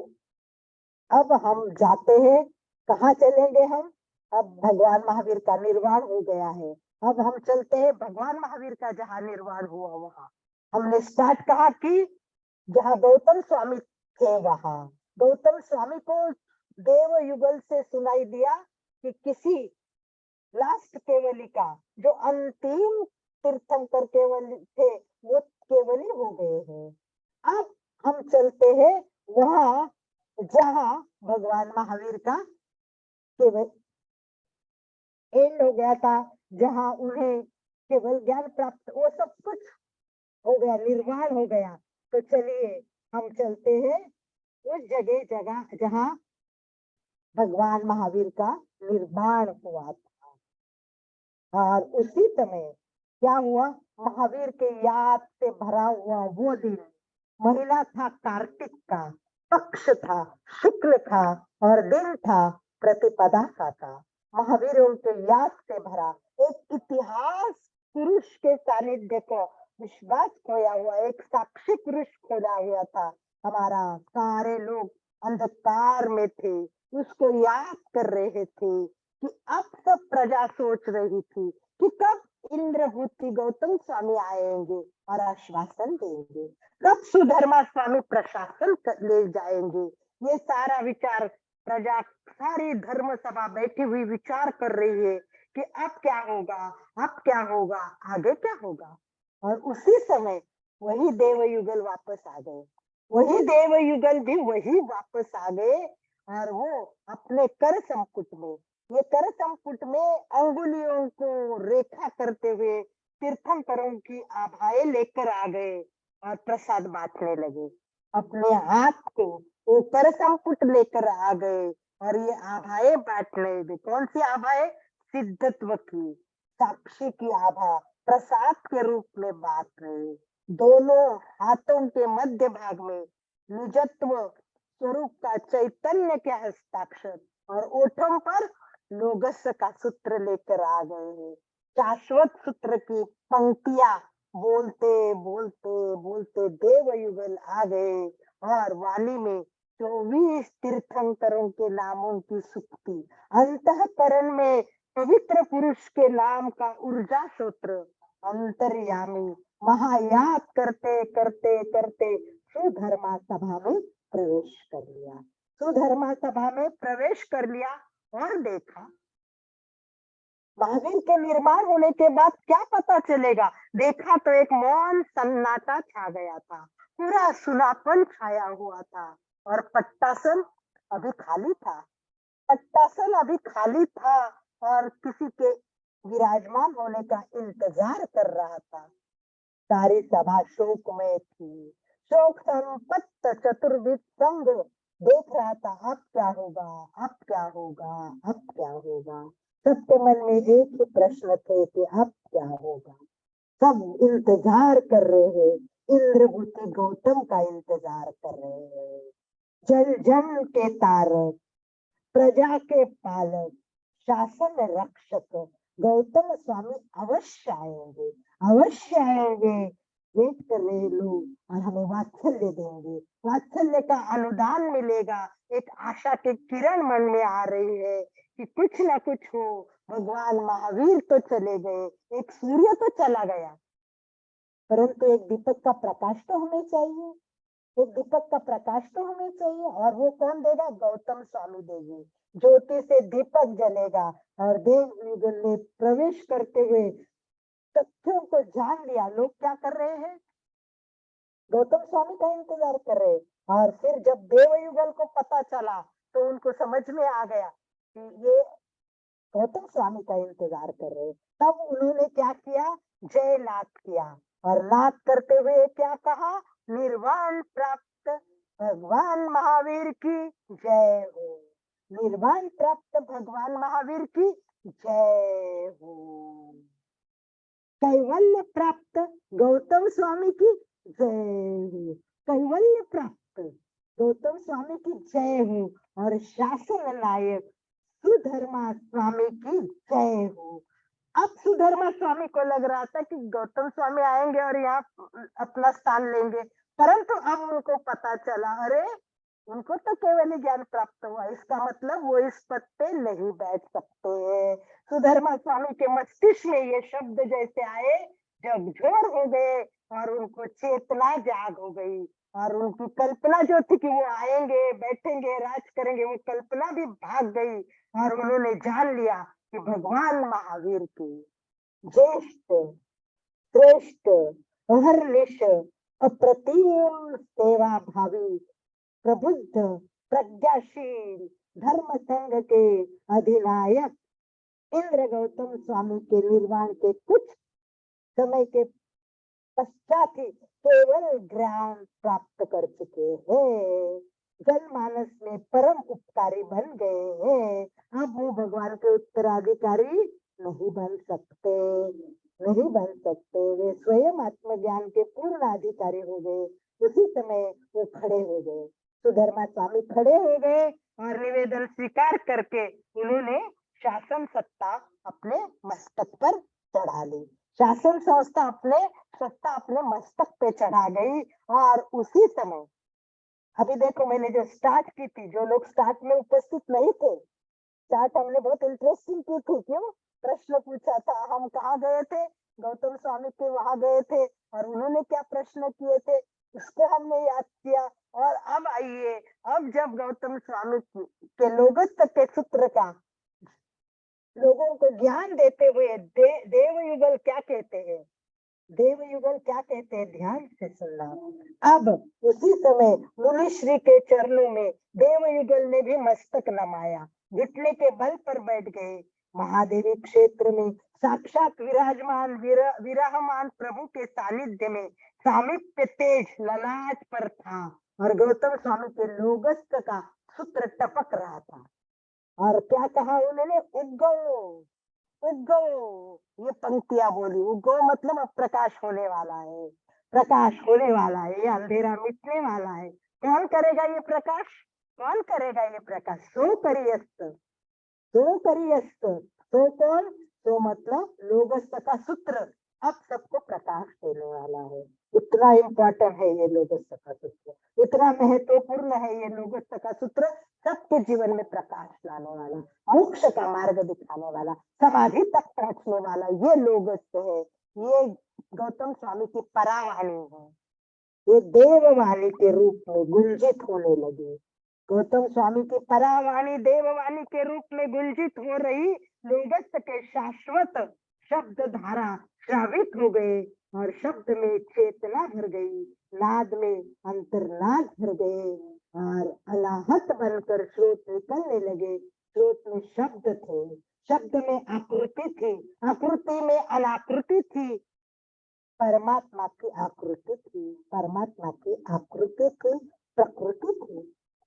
C: अब हम जाते हैं, कहाँ चलेंगे हम? अब भगवान महावीर का निर्वाण हो गया है, अब हम चलते हैं भगवान महावीर का जहाँ निर्वाण हुआ वहां। हमने स्टार्ट कहा कि जहाँ गौतम स्वामी थे वहां। गौतम स्वामी को देव युगल से सुनाई दिया कि किसी लास्ट केवली का, जो अंतिम तीर्थंकर केवली थे, वो केवली हो गए हैं। अब हम चलते हैं वहां जहाँ भगवान महावीर का केवल एंड हो गया था, जहाँ उन्हें केवल ज्ञान प्राप्त, वो सब कुछ हो गया, निर्वाण हो गया। तो चलिए हम चलते हैं उस जगह जहाँ भगवान महावीर का निर्वाण हुआ था। और उसी समय क्या हुआ, महावीर के याद से भरा हुआ वो दिन, महीना था कार्तिक का, पक्ष था, शुक्ल था, और दिन था प्रतिपदा का था। महावीर उनके याद से भरा एक इतिहास पुरुष के सानिध्य को विश्वास खोया हुआ, एक साक्षी पुरुष खोया हुआ था। हमारा सारे लोग अंधकार में थे, उसको याद कर रहे थे कि अब सब प्रजा सोच रही थी कि कब इंद्रभूति गौतम स्वामी आएंगे और आश्वासन देंगे, कब सुधर्मा स्वामी प्रशासन ले जाएंगे। ये सारा विचार प्रजा, सारी धर्म सभा बैठी हुई विचार कर रही है कि अब क्या होगा, अब क्या होगा, आगे क्या होगा। और उसी समय वही देवयुगल वापस आ गए, वही देवयुगल भी वही वापस आ गए, और वो अपने कर संपुट में, ये कर संपुट में अंगुलियों को रेखा करते हुए तीर्थंकरों की आभाएं लेकर आ गए और प्रसाद बांटने लगे। अपने हाथ को वो कर संपुट लेकर आ गए और ये आभाएं बांटने लगे। कौन सी आभाएं? सिद्धत्व की, साक्षी की आभा प्रसाद के रूप में बांट रहे। दोनों हाथों के मध्य भाग में निजत्व स्वरूप का चैतन्य के हस्ताक्षर, और ओठों पर लोगस का सूत्र लेकर आ गए हैं। शाश्वत सूत्र की पंक्तियां बोलते बोलते बोलते देवयुगल आ गए, और वाणी में 24 तीर्थंकरों के नामों की सुक्ति, अंतःकरण में पवित्र पुरुष के नाम का ऊर्जा सूत्र, अंतर्यामी महायाग करते करते करते सुधर्मा सभा में प्रवेश कर लिया। सुधर्मा सभा में प्रवेश कर लिया और देखा महावीर के निर्माण होने के बाद क्या पता चलेगा। देखा तो एक मौन सन्नाटा छा गया था, पूरा सुनापन छाया हुआ था, और पट्टासन अभी खाली था। पट्टासन अभी खाली था और किसी के विराजमान होने का इंतजार कर रहा था। सारी सभा शोक में थी। शोक संपत्त चतुर्विध संग देख रहा था, अब क्या होगा, अब क्या होगा, अब क्या होगा। सबके मन में एक ही प्रश्न थे कि अब क्या होगा। सब इंतजार कर रहे हैं, इंद्रभूति गौतम का इंतजार कर रहे हैं। जल जन के तारक, प्रजा के पालक, शासन रक्षक गौतम स्वामी अवश्य आएंगे, अवश्य आएंगे। वेट कर रहे लोग और हमें वात्सल्य देंगे, वात्सल्य का अनुदान मिलेगा। एक आशा की किरण मन में आ रही है कि कुछ ना कुछ हो। भगवान महावीर तो चले गए, एक सूर्य तो चला गया, परंतु एक दीपक का प्रकाश तो हमें चाहिए, एक दीपक का प्रकाश तो हमें चाहिए। और वो कौन देगा? गौतम स्वामी देंगे। ज्योति से दीपक जलेगा और देव युगल ने प्रवेश करते हुए तथ्यों को जान लिया। लोग क्या कर रहे हैं? गौतम स्वामी का इंतजार कर रहे हैं। और फिर जब देव युगल को पता चला तो उनको समझ में आ गया कि ये गौतम स्वामी का इंतजार कर रहे हैं। तब उन्होंने क्या किया? जय नाथ किया। और नाथ करते हुए क्या कहा? निर्वाण प्राप्त भगवान महावीर की जय हो, निर्वाण प्राप्त भगवान महावीर की जय हो, कैवल्य प्राप्त गौतम स्वामी की जय हो, कैवल्य प्राप्त गौतम स्वामी की जय हो। और शासन नायक सुधर्मा स्वामी की जय हो। अब सुधर्मा स्वामी को लग रहा था कि गौतम स्वामी आएंगे और यहाँ अपना स्थान लेंगे, परंतु अब उनको पता चला, अरे उनको तो केवल ज्ञान प्राप्त हुआ, इसका मतलब वो इस पद पे नहीं बैठ सकते हैं। सुधर्मा स्वामी के मस्तिष्क में ये शब्द जैसे आए, झकझोर हो गए और उनको चेतना जाग हो गई। और उनकी कल्पना जो थी कि वो आएंगे, बैठेंगे, राज करेंगे, वो कल्पना भी भाग गई। और उन्होंने जान लिया कि भगवान महावीर की ज्येष्ठ श्रेष्ठ अहर्निश अप्रतिम सेवा भावी प्रबुद्ध प्रज्ञाशील धर्म संघ के अधिनायक इंद्र गौतम स्वामी के निर्वाण के कुछ समय के पश्चात ही केवल ज्ञान प्राप्त कर चुके हैं, जनमानस में परम उपकारी बन गए हैं। अब वो भगवान के उत्तराधिकारी नहीं बन सकते, नहीं बन सकते। वे स्वयं आत्मज्ञान के पूर्ण अधिकारी हो गए। उसी समय वो खड़े हो गए, सुधर्मा स्वामी खड़े हो गए और निवेदन स्वीकार करके उन्होंने शासन सत्ता अपने मस्तक पर चढ़ा ली। शासन सत्ता अपने मस्तक पे चढ़ा गई। और उसी समय अभी देखो, मैंने जो स्टार्ट की थी, जो लोग स्टार्ट में उपस्थित नहीं थे, स्टार्ट हमने बहुत इंटरेस्टिंग की थी। क्यों? प्रश्न पूछा था, हम कहाँ गए थे? गौतम स्वामी के वहां गए थे और उन्होंने क्या प्रश्न किए थे उसको हमने याद किया। और अब आइए, अब जब गौतम स्वामी के लोगोत्व के सूत्र का लोगों को ज्ञान देते हुए देव युगल क्या कहते हैं, देव युगल क्या कहते हैं, ध्यान से सुनना। अब उसी समय मुनि श्री के चरणों में देव युगल ने भी मस्तक नमाया, घुटने के बल पर बैठ गए। महादेवी क्षेत्र में साक्षात विराजमान विराजमान प्रभु के सानिध्य में सामीप्य तेज ललाट पर था और गौतम स्वामी के लोगस्थ का सूत्र टपक रहा था। और क्या कहा उन्होंने? उगो उगो, ये पंक्तियां बोली। उगो मतलब अब प्रकाश होने वाला है, प्रकाश होने वाला है, ये अंधेरा मिटने वाला है। कौन करेगा ये प्रकाश? कौन करेगा ये प्रकाश? सो करियस्त, सो करियस्त। तो कौन? तो मतलब लोगस्थ का सूत्र अब सबको प्रकाश देने वाला है। इतना इम्पोर्टेंट है ये लोगस्थ का सूत्र, इतना महत्वपूर्ण है ये लोगस्थ का सूत्र। सबके जीवन में प्रकाश लाने वाला, मोक्ष का मार्ग दिखाने वाला, समाधि तक पहुंचने वाला ये लोगस्थ है। ये गौतम स्वामी की परावाणी है, ये देववाणी के रूप में गुंजित होने लगी। गौतम स्वामी की परावाणी देववाणी के रूप में गुंजित हो रही लोगस्थ के शाश्वत शब्द धारा श्रावित हो गए और शब्द में चेतना भर गई, नाद में अंतर्नाद भर गए और अनाहत बनकर स्रोत निकलने लगे। स्रोत में शब्द थे, शब्द में आकृति थी, प्रकृति में अनाकृति थी, परमात्मा की आकृति थी, परमात्मा की आकृति थी, प्रकृति थी,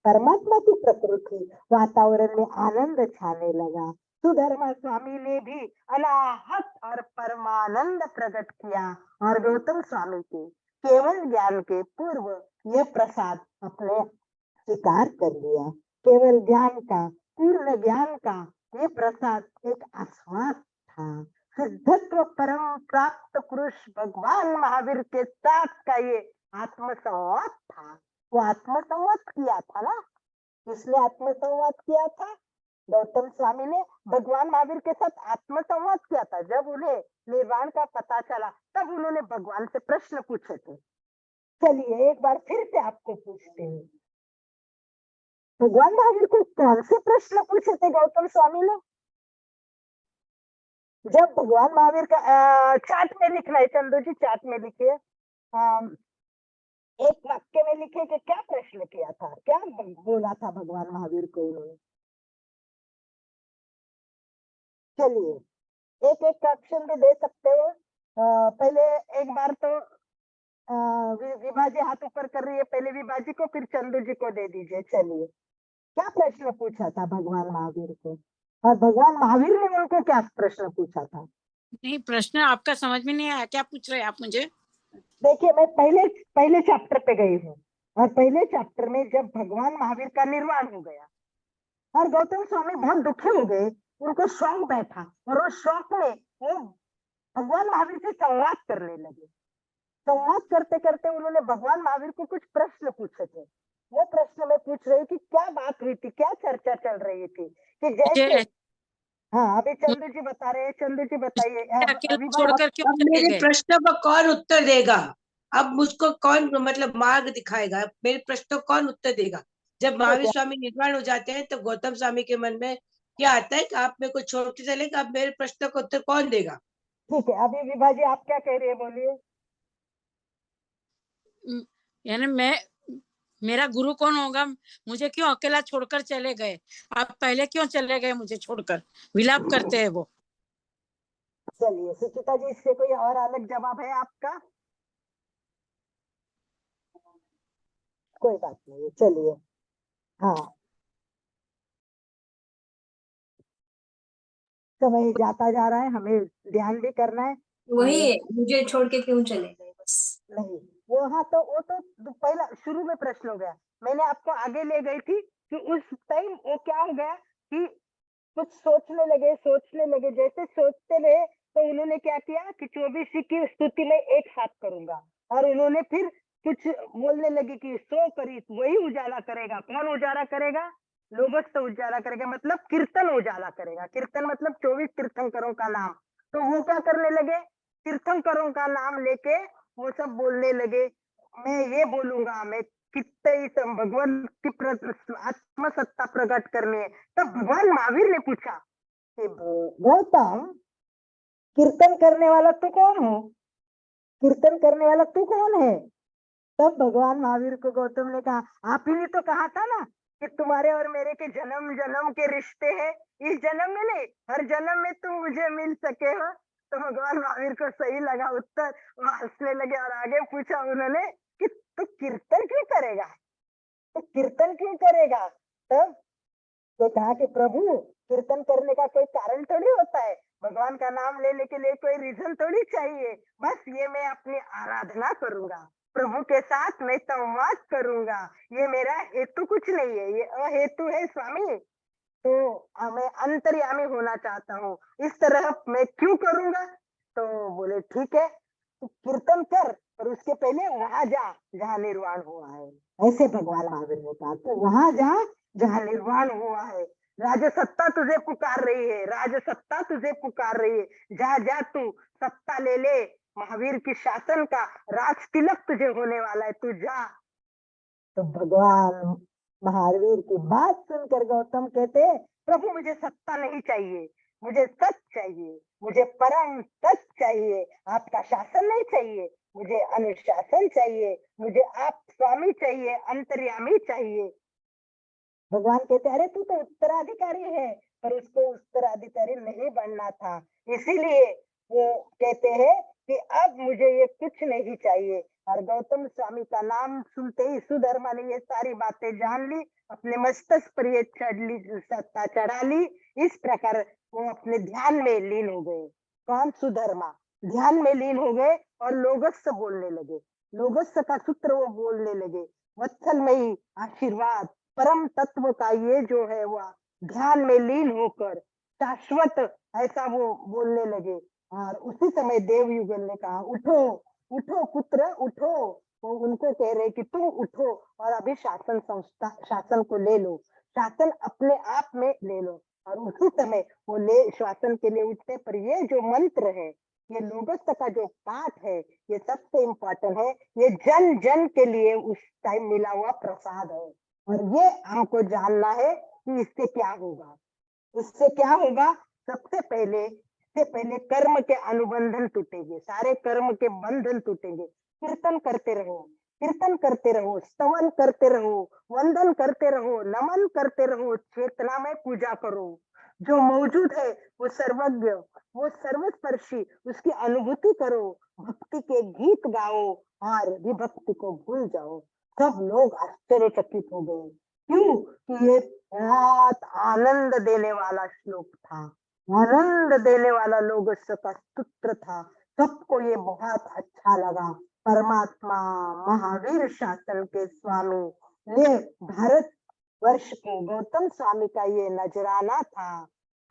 C: परमात्मा की प्रकृति। वातावरण में आनंद छाने लगा। सुधर्मा स्वामी ने भी अनाहत और परमानंद प्रकट किया और गौतम स्वामी के केवल ज्ञान के पूर्व यह प्रसाद अपने स्वीकार कर लिया। केवल ज्ञान का, पूर्ण ज्ञान का ये प्रसाद एक आश्वास था। सिद्धत्व परम प्राप्त पुरुष भगवान महावीर के साथ का ये आत्मसंवाद था। वो आत्मसंवाद किया था ना, इसने आत्मसंवाद किया था। गौतम स्वामी ने भगवान महावीर के साथ आत्मसंवाद किया था। जब उन्हें निर्वाण का पता चला तब उन्होंने भगवान से प्रश्न पूछे थे। चलिए एक बार फिर से आपको पूछते हैं, भगवान महावीर को कौन से प्रश्न पूछे थे गौतम स्वामी ने? जब भगवान महावीर का चार्ट में लिखना है, चंदू जी चार्ट में लिखिए, एक वाक्य में लिखिए कि क्या प्रश्न किया था, क्या बोला था भगवान महावीर को उन्होंने। चलिए एक एक ऑप्शन भी दे सकते हो। पहले एक बार तो विभाजी हाथ ऊपर कर रही है, पहले विभाजी को फिर चंदू जी को दे दीजिए। चलिए क्या प्रश्न पूछा था भगवान महावीर को और भगवान महावीर ने उनको क्या प्रश्न पूछा था?
D: नहीं, प्रश्न आपका समझ में नहीं आया, क्या पूछ रहे हैं आप मुझे?
C: देखिए मैं पहले चैप्टर पे गई हूँ और पहले चैप्टर में जब भगवान महावीर का निर्वाण हो गया और गौतम स्वामी बहुत दुखी हो गए, उनको शौक बैठा और उस शौक में वो भगवान महावीर से संवाद करने लगे। संवाद करते करते उन्होंने भगवान महावीर को कुछ प्रश्न पूछे थे। वो प्रश्न में पूछ रही थी क्या बात हुई थी, क्या चर्चा चल रही थी कि जैसे, हाँ अभी चंदू जी बता रहे हैं, चंदू जी बताइए।
D: अकेला छोड़कर क्यों
F: अब
D: चले
F: मेरे
D: गए?
F: प्रश्नों का कौन उत्तर देगा? अब मुझको कौन मतलब मार्ग दिखाएगा? मेरे प्रश्नों को कौन उत्तर देगा? जब महावीर स्वामी निर्वाण हो जाते हैं तो गौतम स्वामी के मन में क्या आता है कि आप मेरे को छोड़ के चलेगा, अब मेरे प्रश्नों का उत्तर कौन देगा?
C: ठीक है, अभी विभाजी आप क्या कह रही है, बोलिए।
D: यानी मेरा गुरु कौन होगा? मुझे क्यों अकेला छोड़कर चले गए? आप पहले क्यों चले गए मुझे छोड़कर? विलाप करते हैं वो।
C: चलिए सुचिता जी, इससे कोई और अलग जवाब है आपका? कोई बात नहीं, चलिए। हाँ समय जाता जा रहा है, हमें ध्यान भी करना है।
E: वही मुझे छोड़ के क्यों चले गए बस।
C: नहीं वो तो पहला शुरू में प्रश्न हो गया। मैंने आपको आगे ले गई थी कि उस टाइम वो क्या हो गया कि कुछ सोचने लगे। जैसे सोचते रहे तो उन्होंने क्या किया कि 24 की स्तुति में एक साथ करूंगा और उन्होंने फिर कुछ बोलने लगे कि सो करी वही उजाला करेगा। कौन उजाला करेगा? लोगों तो उजाला करेगा, मतलब कीर्तन उजाला करेगा। कीर्तन मतलब 24 तीर्थंकरों का नाम। तो वो क्या करने लगे, तीर्थंकरों का नाम लेके वो सब बोलने लगे, मैं ये बोलूंगा, मैं कितने भगवान की आत्म सत्ता प्रकट करनी है। तब भगवान महावीर ने पूछा कि गौतम, कीर्तन करने वाला तू कौन हो? कीर्तन करने वाला तू कौन है? तब भगवान महावीर को गौतम ने कहा, आप ही ने तो कहा था ना कि तुम्हारे और मेरे के जन्म जन्म के रिश्ते हैं, इस जन्म में नहीं हर जन्म में तुम मुझे मिल सके हो। तो भगवान महावीर को सही लगा उत्तर, वो हंसने लगे और आगे पूछा उन्होंने कि तू कीर्तन क्यों करेगा, तो कीर्तन क्यों करेगा? तब तो कहा कि प्रभु कीर्तन करने का कोई कारण थोड़ी होता है, भगवान का नाम लेने के लिए कोई रीजन थोड़ी चाहिए, बस ये मैं अपनी आराधना करूंगा, प्रभु के साथ मैं संवाद करूंगा, ये मेरा हेतु कुछ नहीं है, ये अहेतु है स्वामी। तो मैं अंतर्यामी होना चाहता हूँ, इस तरह मैं क्यों करूंगा? तो बोले ठीक है तो कीर्तन कर, पर उसके पहले वहां जा जहाँ निर्वाण हुआ है। ऐसे भगवान महावीर ने कहा, तो वहां जा जहाँ निर्वाण हुआ है। राजसत्ता तुझे पुकार रही है, राजसत्ता तुझे पुकार रही है, जा जा तू सत्ता ले ले, महावीर की शासन का राज तिलक तुझे होने वाला है, तू जा। तो भगवान महावीर की बात सुनकर गौतम कहते, प्रभु मुझे सत्ता नहीं चाहिए, मुझे सच चाहिए, मुझे परम सच चाहिए, आपका शासन नहीं चाहिए, मुझे अनुशासन चाहिए, मुझे आप स्वामी चाहिए, अंतर्यामी चाहिए। भगवान कहते अरे तू तो उत्तराधिकारी है, पर उसको उत्तराधिकारी नहीं बनना था, इसीलिए वो कहते हैं कि अब मुझे ये कुछ नहीं चाहिए। और गौतम स्वामी का नाम सुनते ही सुधर्मा ने ये सारी बातें जान ली, अपने मस्तिष्क पर ये चढ़ ली, सत्ता चढ़ा ली। इस प्रकार वो अपने ध्यान में लीन हो गए। कौन? सुधर्मा ध्यान में लीन हो गए और लोगस से बोलने लगे। लोगस का सूत्र वो बोलने लगे। वत्सलमयी आशीर्वाद परम तत्व का ये जो है वह ध्यान में लीन होकर शाश्वत ऐसा वो बोलने लगे। और उसी समय देव युगल ने कहा, उठो उठो पुत्र उठो। वो उनको कह रहे कि तुम उठो और अभी शासन को ले लो, शासन अपने आप में ले लो। और उसी समय वो ले शासन के लिए उठते। पर ये जो मंत्र है, ये लोगस का जो पाठ है, ये सबसे इम्पोर्टेंट है। ये जन जन के लिए उस टाइम मिला हुआ प्रसाद है। और ये हमको जानना है कि इससे क्या होगा। इससे क्या होगा? सबसे पहले कर्म के अनुबंधन टूटेंगे, सारे कर्म के बंधन टूटेंगे। कीर्तन करते रहो, कीर्तन करते रहो, स्तवन करते रहो, वंदन करते रहो, नमन करते रहो, चेतना में पूजा करो। जो मौजूद है वो सर्वज्ञ, वो सर्वस्पर्शी, उसकी अनुभूति करो। भक्ति के गीत गाओ और विभक्ति को भूल जाओ। सब लोग आश्चर्यचकित हो गए। क्यों? कि ये बहुत आनंद देने वाला श्लोक था, आनंद देने वाला लोगस का सूत्र था। सबको ये बहुत अच्छा लगा। परमात्मा महावीर शासन के स्वामी, ये भारत वर्ष को गौतम स्वामी का ये नजराना था।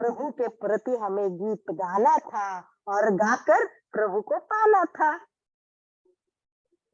C: प्रभु के प्रति हमें गीत गाना था और गाकर प्रभु को पाना था।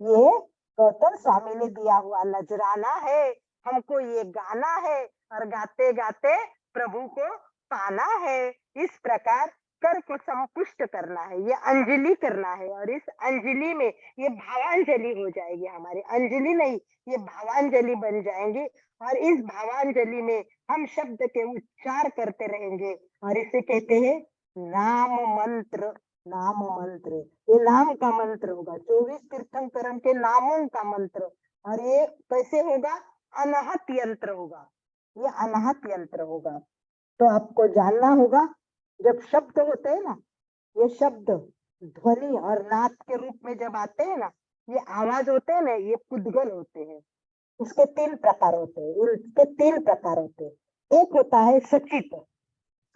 C: ये गौतम स्वामी ने दिया हुआ नजराना है, हमको ये गाना है और गाते गाते प्रभु को पाना है। इस प्रकार कर को संपुष्ट करना है, ये अंजलि करना है। और इस अंजलि में ये भावांजलि हो जाएगी, हमारी अंजलि नहीं, ये भावांजलि बन जाएंगी। और इस भावांजलि में हम शब्द के उच्चार करते रहेंगे। और इसे कहते हैं नाम मंत्र। नाम मंत्र, ये नाम का मंत्र होगा। 24 तीर्थंकरम के नामों का मंत्र। और ये कैसे होगा? अनाहत यंत्र होगा, ये अनाहत यंत्र होगा। तो आपको जानना होगा, जब शब्द होते हैं ना, ये शब्द ध्वनि और नाद के रूप में जब आते हैं ना, ये आवाज होते हैं ना, ये पुद्गल होते हैं। इसके 3 प्रकार होते हैं, इसके 3 प्रकार होते हैं। एक होता है सचित।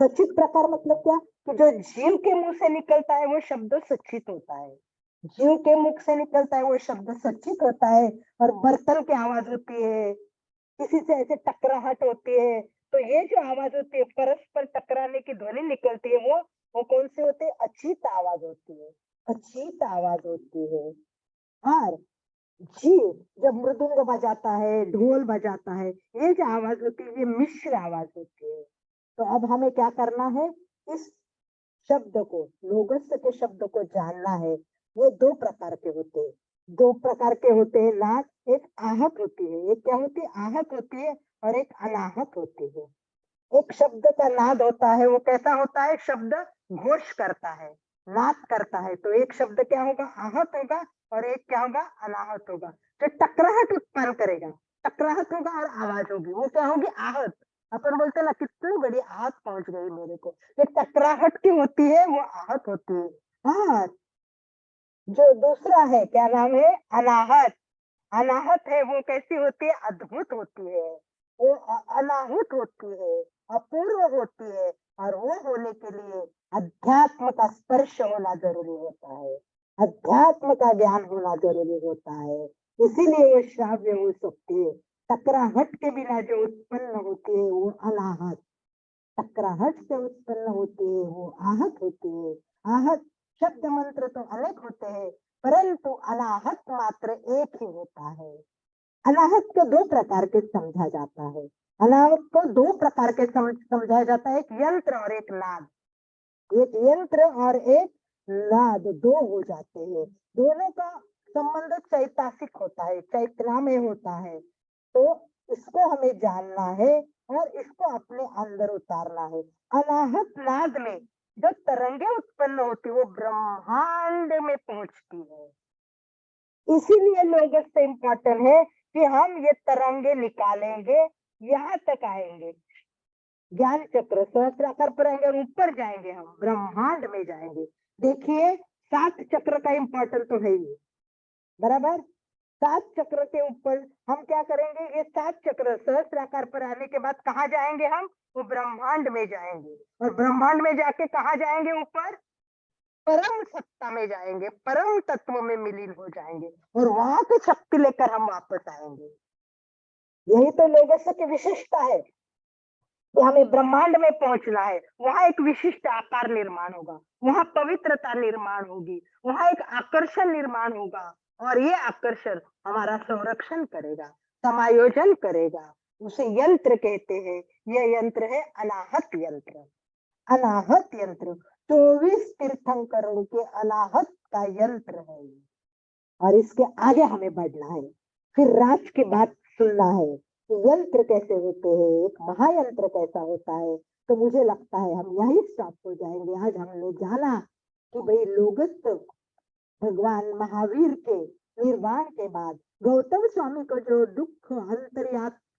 C: सचित प्रकार मतलब क्या? कि जो जीव के मुंह से निकलता है वो शब्द सचित होता है। जीव के मुख से निकलता है वो शब्द सचित होता है। और बर्तन की आवाज होती है, किसी से ऐसे टकराहट होती है, तो ये जो आवाज होती है, परस्पर टकराने की ध्वनि निकलती है, वो कौन से होते हैं? अचित आवाज होती है, अचित आवाज होती है। और जीव जब मृदुंग बजाता है, ढोल बजाता है, ये जो आवाज होती है, ये मिश्र आवाज होती है। तो अब हमें क्या करना है? इस शब्द को, लोगस के शब्द को जानना है। ये 2 प्रकार के होते हैं, 2 प्रकार के होते हैं नाद। एक आहत होती है, एक क्या होती है? आहत होती है। और एक अनाहत होती है। एक शब्द का नाद होता है, वो कैसा होता है? शब्द घोष करता है, नाद करता है। तो एक शब्द क्या होगा? आहत होगा। और एक क्या होगा? अनाहत होगा। जो टकराहट उत्पन्न करेगा, टकराहट होगा और आवाज होगी, वो क्या होगी? आहत। अपन बोलते ना, कितनी बड़ी आहत पहुंच गई मेरे को। ये टकराहट की होती है, वो आहत होती है। हाँ, जो दूसरा है, क्या नाम है? अनाहत। अनाहत है, वो कैसी होती है? अद्भुत होती है, वो अनाहुत होती है, अपूर्व होती है। और वो होने के लिए अध्यात्म का स्पर्श होना जरूरी होता है, अध्यात्म का ज्ञान होना जरूरी होता है। इसीलिए वो श्राव्य हो सकती है। टकराहट के बिना जो उत्पन्न होती है वो अनाहत, टकराहट से उत्पन्न होती है वो आहत होती है। आहत शब्द मंत्र तो अनेक होते हैं, परंतु अनाहत मात्र एक ही होता है। अनाहत को 2 प्रकार के समझा जाता है। अनाहत को 2 प्रकार के समझाया जाता है, एक यंत्र और एक नाद। एक यंत्र और एक नाद, 2 हो जाते हैं। दोनों का संबंध चैतासिक होता है, चैतना में होता है। तो इसको हमें जानना है और इसको अपने अंदर उतारना है। अनाहत नाद में जो तरंगे उत्पन्न होती है वो ब्रह्मांड में पहुंचती है। इसीलिए लोगों से इम्पोर्टेंट है कि हम ये तरंगे निकालेंगे, यहाँ तक आएंगे, ज्ञान चक्र सहस्राकार पर आएंगे और ऊपर जाएंगे, हम ब्रह्मांड में जाएंगे। देखिए 7 चक्र का इम्पोर्टेंट तो है ही, बराबर। 7 चक्र के ऊपर हम क्या करेंगे, ये 7 चक्र सहस्त्राकार पर आने के बाद कहाँ जाएंगे हम, वो ब्रह्मांड में जाएंगे, और ब्रह्मांड में जाके कहाँ जाएंगे, ऊपर परम सत्ता में जाएंगे, परम तत्व में विलीन हो जाएंगे, और वहां की शक्ति लेकर हम वापस आएंगे। यही तो लोगों की विशिष्टता है कि हमें ब्रह्मांड में पहुंचना है। वहां एक विशिष्ट आकार निर्माण होगा, वहां पवित्रता निर्माण होगी, वहां एक आकर्षण निर्माण होगा, और ये आकर्षण हमारा संरक्षण करेगा, समायोजन करेगा। उसे यंत्र कहते हैं। यह यंत्र है अनाहत यंत्र। अनाहत यंत्र 24 तीर्थंकरों के अनाहत का यंत्र है ये। और इसके आगे हमें बढ़ना है, फिर राज की बात सुनना है कि यंत्र कैसे होते हैं, एक महायंत्र कैसा होता है। तो मुझे लगता है हम यही स्टॉप हो जाएंगे। आज हमने जाना कि भाई लोगस्थ भगवान महावीर के निर्वाण के बाद गौतम स्वामी को जो दुख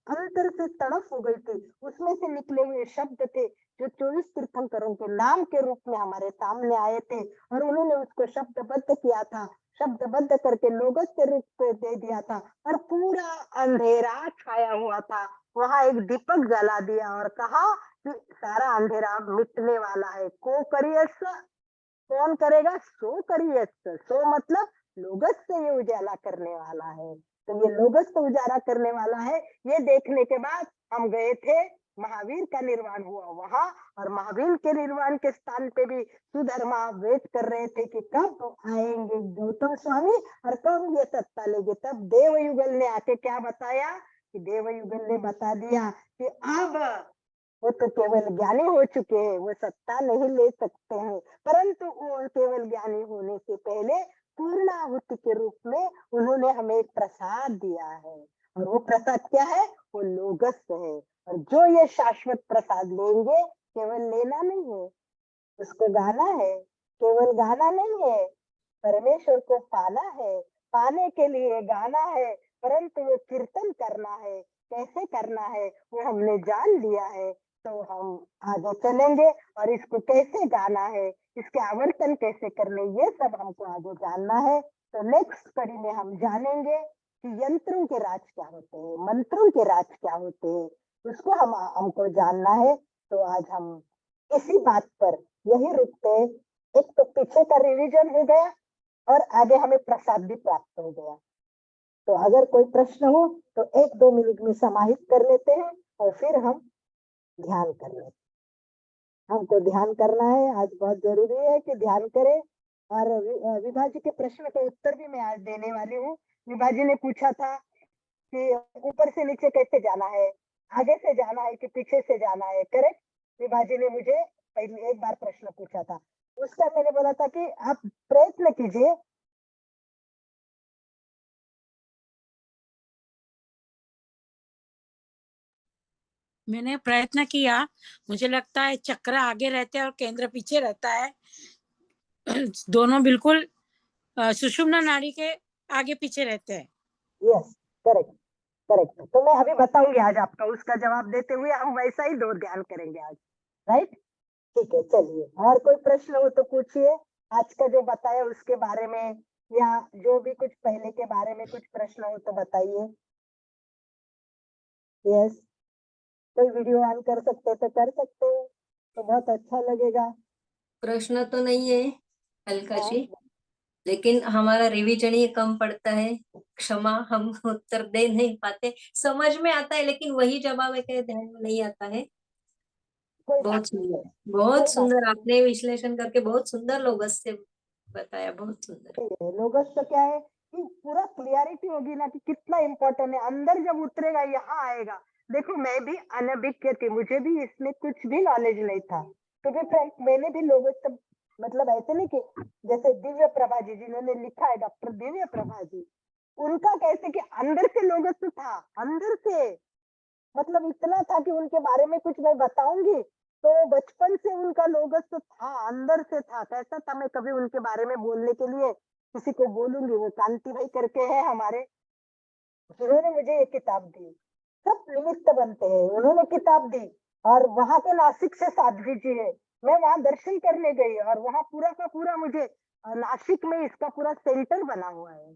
C: अंतर से तड़फ हो गई थी, उसमें से निकले हुए शब्द थे जो 24 तीर्थंकरों के नाम के रूप में हमारे सामने आए थे, और उन्होंने उसको शब्दबद्ध किया था, शब्दबद्ध करके लोगों के रूप में दे दिया था, और पूरा अंधेरा छाया हुआ था। वहां एक दीपक जला दिया और कहा कि सारा अंधेरा मिटने वाला है। को करियस, कौन करेगा, सो करियस। सो मतलब लोगस से ये उजाला करने वाला है। तो ये लोगस से उजाला करने वाला है, ये देखने के बाद हम गए थे, महावीर का निर्वाण हुआ वहां, और महावीर के निर्वाण के स्थान पे भी सुधर्मा वेट कर रहे थे कि कब आएंगे गौतम स्वामी और कब ये सत्ता लेंगे। तब देवयुगल ने आके क्या बताया कि देवयुगल ने बता दिया कि अब वो तो केवल ज्ञानी हो चुके हैं, वो सत्ता नहीं ले सकते हैं, परंतु वो केवल ज्ञानी होने से पहले पूर्णाहुति के रूप में उन्होंने हमें एक प्रसाद दिया है, और वो प्रसाद क्या है, वो लोगस है। और जो ये शाश्वत प्रसाद लेंगे, केवल लेना नहीं है, उसको गाना है, केवल गाना नहीं है, परमेश्वर को पाना है, पाने के लिए गाना है, परंतु वो कीर्तन करना है। कैसे करना है वो हमने जान लिया है, तो हम आगे चलेंगे, और इसको कैसे गाना है, इसके आवर्तन कैसे करने, ये सब हमको आगे जानना है। तो नेक्स्ट कड़ी में हम जानेंगे कि यंत्रों के राज क्या होते हैं, मंत्रों के राज क्या होते हैं, उसको हमको जानना है। तो आज हम इसी बात पर यही रुकते हैं। एक तो पीछे का रिवीजन हो गया, और आगे हमें प्रसाद भी प्राप्त हो गया। तो अगर कोई प्रश्न हो तो 1-2 मिनट में समाहित कर लेते हैं, और फिर हम ध्यान कर लेते हैं। हमको ध्यान करना है, आज बहुत जरूरी है कि ध्यान करें। और विभा जी के प्रश्न के उत्तर भी मैं आज देने वाली हूँ। विभा जी ने पूछा था कि ऊपर से नीचे कैसे जाना है, आगे से जाना है कि पीछे से जाना है, करेक्ट। विभा जी ने मुझे पहले एक बार प्रश्न पूछा था, उसका मैंने बोला था कि आप प्रयत्न कीजिए।
D: मैंने प्रयत्न किया, मुझे लगता है चक्र आगे रहते हैं और केंद्र पीछे रहता है। दोनों बिल्कुल सुषुम्ना नाड़ी के आगे पीछे रहते हैं।
C: Yes, correct correct. तो मैं अभी बताऊंगी आज आपका, उसका जवाब देते हुए हम वैसा ही दो ध्यान करेंगे आज, राइट। ठीक है, चलिए और कोई प्रश्न हो तो पूछिए, आज का जो बताया उसके बारे में, या जो भी कुछ पहले के बारे में कुछ प्रश्न हो तो बताइए। यस, कोई वीडियो ऑन कर सकते तो कर सकते हो, तो बहुत अच्छा लगेगा।
E: प्रश्न तो नहीं है अलका
C: हाँ,
E: जी, लेकिन हमारा रिवीजन ही कम पड़ता है, क्षमा, हम उत्तर दे नहीं पाते। समझ में आता है लेकिन वही जवाब है कि ध्यान में नहीं आता है।
C: कोई बात
E: बहुत
C: नहीं है,
E: सुंदर, बहुत
C: कोई बात
E: सुंदर, आपने विश्लेषण करके बहुत सुंदर लोगों से बताया, बहुत सुंदर।
C: नहीं है। लोगों तो क्या है कि पूरा क्लियरिटी होगी ना कि कितना इम्पोर्टेंट है, अंदर जब उतरेगा यहाँ आएगा। देखो मैं भी अनभिज्ञ थी, मुझे भी इसमें कुछ भी नॉलेज नहीं था, तो भी फ्रेंड मैंने भी लोगों से, मतलब ऐसे नहीं कि जैसे दिव्य प्रभा जी जिन्होंने लिखा है, डॉक्टर दिव्य प्रभा जी, उनका कैसे कि अंदर से लोगों से था, अंदर से, मतलब इतना था कि उनके बारे में कुछ मैं बताऊंगी तो बचपन से उनका लोगस तो था, अंदर से था। कैसा था, मैं कभी उनके बारे में बोलने के लिए किसी को बोलूंगी, वो कांति भाई करके है हमारे, उन्होंने मुझे ये किताब दी, सब निमित्त बनते हैं, उन्होंने किताब दी। और वहां के नासिक से साध्वी जी है, मैं वहां दर्शन करने गई और वहां पूरा का पूरा मुझे नासिक में इसका पूरा सेंटर बना हुआ है।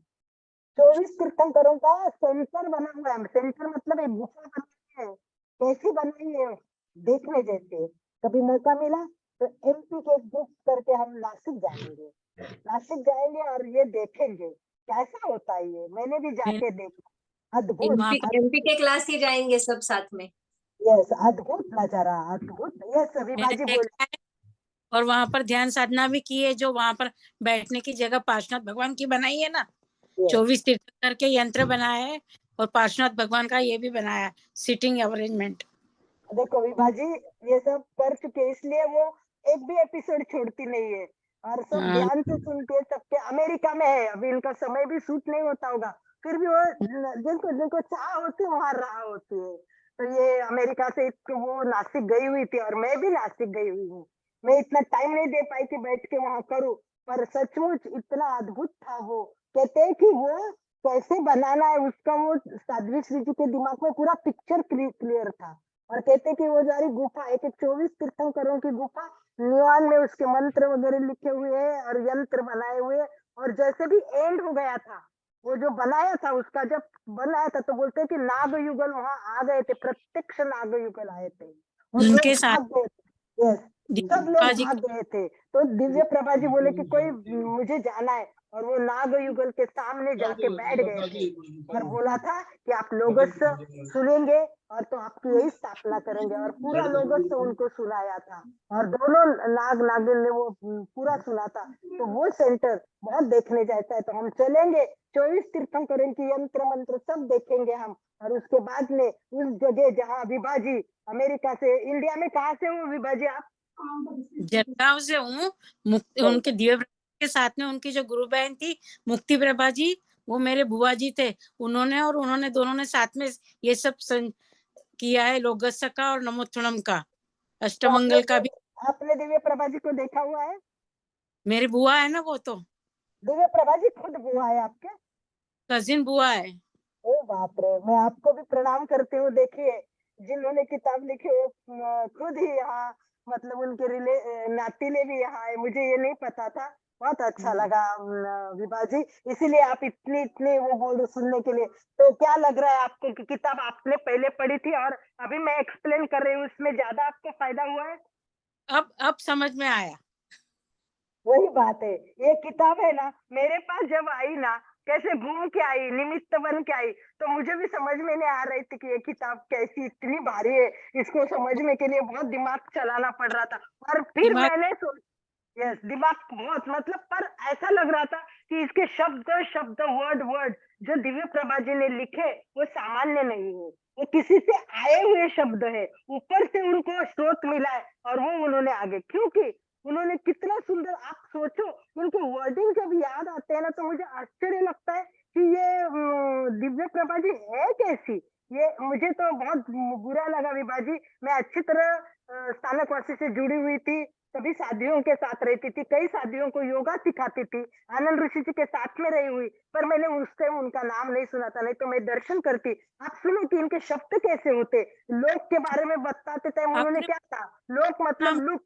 C: 24 तीर्थंकरों का सेंटर बना हुआ है। सेंटर मतलब एक गुफा बनाई है। कैसी बनाई है? देखने जैसे। कभी मौका मिला तो एमपी के ग्रुप करके हम नासिक जाएंगे। नासिक जाएंगे और ये देखेंगे कैसा होता है ये। मैंने भी जाके देखा। अद्भुत।
D: वहाँ पर
E: एमपी के क्लास ही जाएंगे सब साथ में।
C: यस, अद्भुत नजारा, अद्भुत। यस,
D: मैंने
C: विभाजी बोले।
D: देखा है और वहां पर ध्यान साधना भी की है, जो वहां पर बैठने की जगह पार्श्वनाथ भगवान की बनाई है ना।
C: यस,
D: 24 तीर्थंकर के यंत्र बनाया है और पार्श्वनाथ भगवान का ये भी बनाया है, सिटिंग अरेंजमेंट।
C: देखो विभाजी ये सब कर चुके, इसलिए वो एक भी एपिसोड छोड़ती नहीं है और सब
D: हाँ,
C: ध्यान से सुनते हैं। सबके अमेरिका में है, अभी इनका समय भी सूट नहीं होता होगा, फिर भी वो जिनको जिनको चाह होती है वहां रहा होती है। तो ये अमेरिका से वो नासिक गई हुई थी और मैं भी नासिक गई हुई हूँ। मैं इतना टाइम नहीं दे पाई कि बैठ के वहां करूँ, पर सचमुच इतना अद्भुत था वो। कहते हैं कि वो कैसे बनाना है उसका, वो साध्वी श्री जी के दिमाग में पूरा पिक्चर क्लियर था। और कहते कि वो सारी गुफा, एक एक 24 तीर्थंकरों की गुफा, न्यूयॉर्क में उसके मंत्र वगैरह लिखे हुए हैं और यंत्र बनाए हुए हैं। और जैसे भी एंड हो गया था, वो जो बनाया था उसका जब बनाया था, तो बोलते हैं कि नाग युगल वहां आ गए थे, प्रत्यक्ष नाग युगल आए थे और लोग
D: उनके साथ
C: भाग गए थे। यस, सब लोग
D: दीपाजी
C: भाग गए थे। तो दिव्य प्रभा जी बोले कि कोई मुझे जाना है, और वो नाग युगल के सामने जाके बैठ गए थे और बोला था कि आप लोगों से सुनेंगे और तो आपकी यही स्थापना करेंगे। और पूरा लोगों से उनको सुनाया था और दोनों नाग नागिन ने वो पूरा सुना था। तो वो सेंटर बहुत देखने जाता है, तो हम चलेंगे। 24 तीर्थंकरों की यंत्र मंत्र सब देखेंगे हम। और उसके बाद में उस जगह जहाँ विभाजी अमेरिका से, इंडिया में कहाँ से हो विभाजी आप?
D: जलगांव से हूँ। उनके दिव्य प्रभा के साथ में उनकी जो गुरु बहन थी मुक्ति प्रभा जी, वो मेरे बुआ जी थे। उन्होंने दोनों ने साथ में ये सब किया है, लोगस्य का और नमोत्थनम का,
C: तो
D: अष्टमंगल का भी।
C: आपने दिव्य प्रभा जी को देखा हुआ है?
D: मेरी बुआ है ना, वो तो
C: दिव्य प्रभा जी खुद बुआ है आपके?
D: कजिन बुआ है।
C: ओ बाप रे, मैं आपको भी प्रणाम करती हूँ। देखिए, जिन्होंने किताब लिखी वो खुद ही यहाँ, मतलब उनके नातीले भी यहाँ आए, मुझे ये नहीं पता था। बहुत अच्छा लगा विभा जी। इसीलिए आप इतनी इतनी वो बोल रहे सुनने के लिए। तो क्या लग रहा है आपको कि किताब आपने पहले पढ़ी थी और अभी मैं एक्सप्लेन कर रही हूँ, इसमें ज्यादा आपको फायदा हुआ है?
D: अब समझ में आया।
C: वही बात है। ये किताब है ना, मेरे पास जब आई ना, कैसे घूम के आई, निमित्त बन के आई, तो मुझे भी समझ में नहीं आ रही थी कि ये किताब कैसी इतनी भारी है। इसको समझने के लिए बहुत दिमाग चलाना पड़ रहा था। और फिर
D: दिमाग
C: मैंने यस, दिमाग बहुत, मतलब पर ऐसा लग रहा था कि इसके शब्द शब्द, वर्ड वर्ड जो दिव्य प्रभा जी ने लिखे वो सामान्य नहीं है। वो किसी से आए हुए शब्द है, ऊपर से उनको स्रोत मिला है और वो उन्होंने आगे, क्योंकि उन्होंने कितना सुंदर, आप सोचो उनके वर्डिंग जब याद आते हैं ना, तो मुझे आश्चर्य लगता है कि ये दिव्य प्रभा जी है कैसी। ये मुझे तो बहुत बुरा लगा विभा जी। मैं अच्छी तरह स्थानकवासी से जुड़ी हुई थी, सभी साथियों के साथ रहती थी, कई साथियों को योगा सिखाती थी, आनंद ऋषि जी के साथ में रही हुई, पर मैंने उस टाइम उनका नाम नहीं सुना था, नहीं तो मैं दर्शन करती। आप सुनो कि इनके शब्द कैसे होते, लोक के बारे में बताते टाइम उन्होंने
D: आपने
C: क्या था, लोक
D: नाम
C: मतलब लुक।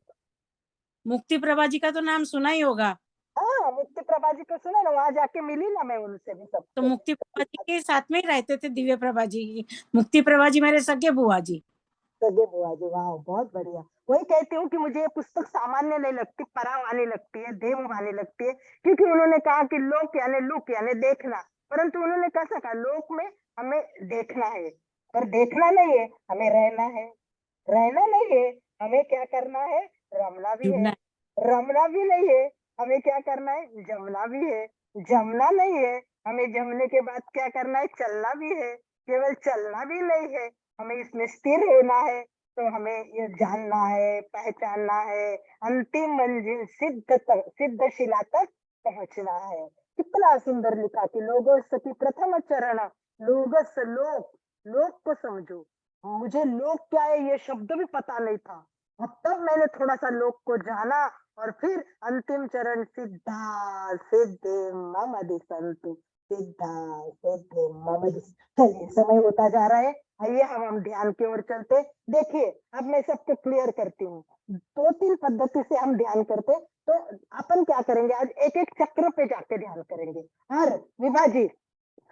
D: मुक्ति प्रभा जी का तो नाम सुना ही होगा।
C: हाँ, मुक्ति प्रभा जी को सुना ना, वहां जाके मिली ना मैं उनसे भी
D: तो
C: सबसे।
D: मुक्ति प्रभा जी के साथ में ही रहते थे दिव्य प्रभा जी। मुक्ति प्रभा जी मेरे सगे बुआ जी।
C: सगे बुआ जी, वाह बहुत बढ़िया। वही कहती हूँ कि मुझे ये पुस्तक सामान्य नहीं लगती, पराव आने लगती है, देव आने लगती है। क्योंकि उन्होंने कहा कि लोक यानी लुक यानी देखना, परंतु उन्होंने कैसा कहा, लोक में हमें देखना है, पर देखना नहीं है, हमें रहना है। रहना नहीं है, हमें क्या करना है, रमना भी है।
D: जुड़ना
C: रमना भी नहीं है, हमें क्या करना है, जमना भी है। जमना नहीं है, हमें जमने के बाद क्या करना है, चलना भी है। केवल चलना भी नहीं है, हमें इसमें स्थिर होना है। तो हमें ये जानना है, पहचानना है, अंतिम मंजिल सिद्ध शिला तक पहुंचना है। कितना सुंदर लिखा कि लोगों की प्रथम चरण, लोगस लोक, लोक को समझो। मुझे लोक क्या है ये शब्द भी पता नहीं था, और तब मैंने थोड़ा सा लोक को जाना। और फिर अंतिम चरण, सिद्धा सिद्धि मम संतु, सिद्धा सिद्धि मम। चलिए समय होता जा रहा है, आइए हम ध्यान की ओर चलते। देखिए अब मैं सबको क्लियर करती हूँ, 2-3 पद्धति से हम ध्यान करते। तो अपन क्या करेंगे, आज एक एक चक्र पे जाके ध्यान करेंगे। और विभा जी,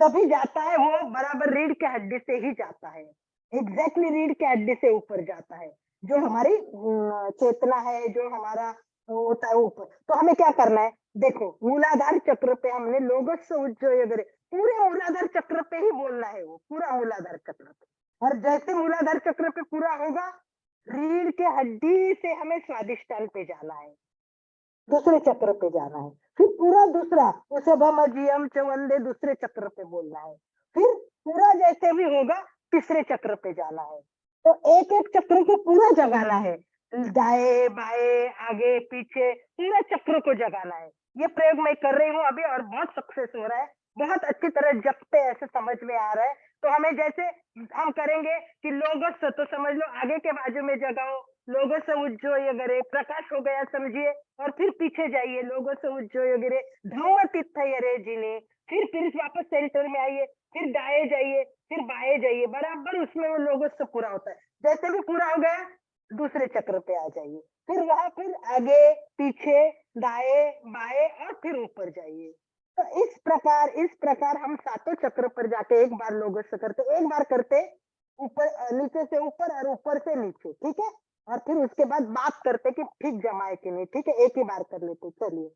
C: कभी जाता है वो बराबर रीढ़ के हड्डी से ही जाता है, एग्जैक्टली रीढ़ के हड्डी से ऊपर जाता है। जो हमारी चेतना है, जो हमारा होता है ऊपर, तो हमें क्या करना है, देखो मूलाधार चक्र पे हमने लोगस उज्जयगरे, पूरे मूलाधार चक्र पे ही बोलना है, वो पूरा मूलाधार चक्र पे। और जैसे मूलाधार चक्र पे पूरा होगा, रीढ़ के हड्डी से हमें स्वादिष्टान पे जाना है, दूसरे चक्र पे जाना है। फिर पूरा दूसरा वृषभम अजियम च वंदे दूसरे चक्र पे बोलना है। फिर पूरा जैसे भी होगा तीसरे चक्र पे जाना है। तो एक एक चक्र को पूरा जगाना है, दाएं बाएं आगे पीछे पूरा चक्र को जगाना है। ये प्रयोग मैं कर रही हूँ अभी और बहुत सक्सेस हो रहा है, बहुत अच्छी तरह जपते ऐसे समझ में आ रहा है। तो हमें जैसे हम करेंगे कि लोगोस, तो समझ लो आगे के बाजू में जगाओ, लोगोस उज्जयगरे प्रकाश हो गया समझिए। और फिर पीछे जाइए, लोगोस उज्जयगरे धम्म तीर्थयरे जिने। फिर वापस सेंटर में आइए, फिर दाएं जाइए, फिर बाएं जाइए, बराबर उसमें वो लोगोस से पूरा होता है। जैसे भी पूरा हो गया दूसरे चक्र पे आ जाइए, फिर वहां फिर आगे पीछे दाएं बाएं और फिर ऊपर जाइए। तो इस प्रकार हम सातों चक्र पर जाके एक बार लोगोस से करते, एक बार करते ऊपर नीचे से ऊपर और ऊपर से नीचे, ठीक है। और फिर उसके बाद बात करते कि ठीक जमा है कि नहीं, ठीक है, एक ही बार कर लेते। चलिए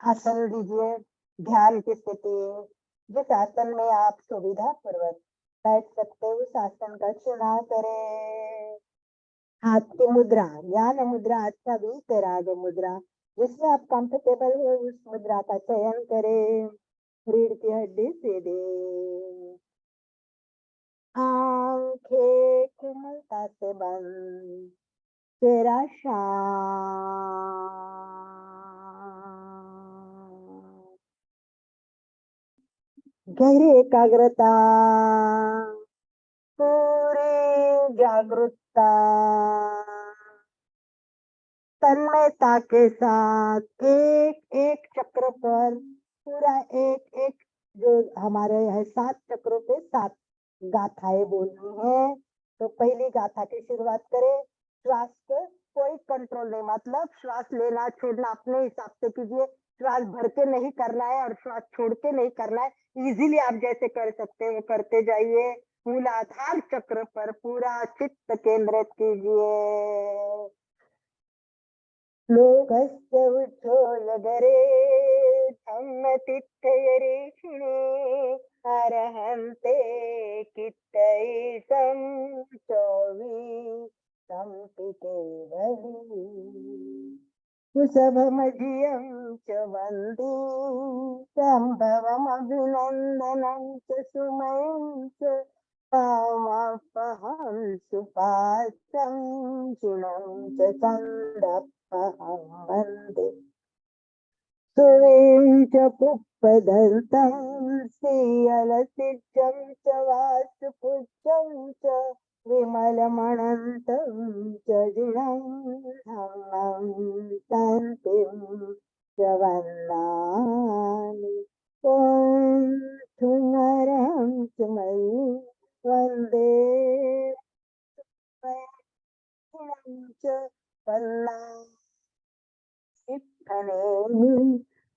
C: आसन दीजिए, ध्यान की स्थिति, जिस आसन में आप सुविधा पूर्वक बैठ सकते हो उस आसन का चुनाव करें। हाथ की मुद्रा, ज्ञान मुद्रा अथवा वीतराग मुद्रा, जिसमें आप कंफर्टेबल हो उस मुद्रा का चयन करें। रीढ़ की हड्डी सीधे, आंखें कोमलता से बंद, चेहरा शांत, गहरी एकाग्रता, पूरी जागरूकता, तन्मयता के साथ एक एक चक्र पर पूरा एक एक, जो हमारे है 7 चक्रों पे 7 गाथाएं बोलनी है। तो पहली गाथा की शुरुआत करें। श्वास को कोई कंट्रोल नहीं, मतलब श्वास लेना छोड़ना अपने हिसाब से कीजिए, श्वास भर के नहीं करना है और श्वास छोड़ के नहीं करना है। इजीली आप जैसे कर सकते हो करते जाइए। मूलाधार चक्र पर पूरा चित्त केंद्रित कीजिए। लोकस्य उज्ज्वलगरे धम्मतिथयरीक्षिणे अरहन्ते कित्तैषं चौवी सम्पिते बली कुशभमधियं च वन्दे सम्भवमभिनन्दनं च सुमयं च पामपहं सुपात्रं गुणं च चन्दपहं वन्दे सुवीं च पुष्पदन्तं श्रीयलसिद्धं च वासुपुत्रं च विमलमनन्तं च जिनं धम्मं शान्तिं च वन्दामि। ॐ सुमरं सुमयि वन्दे च वन्दामि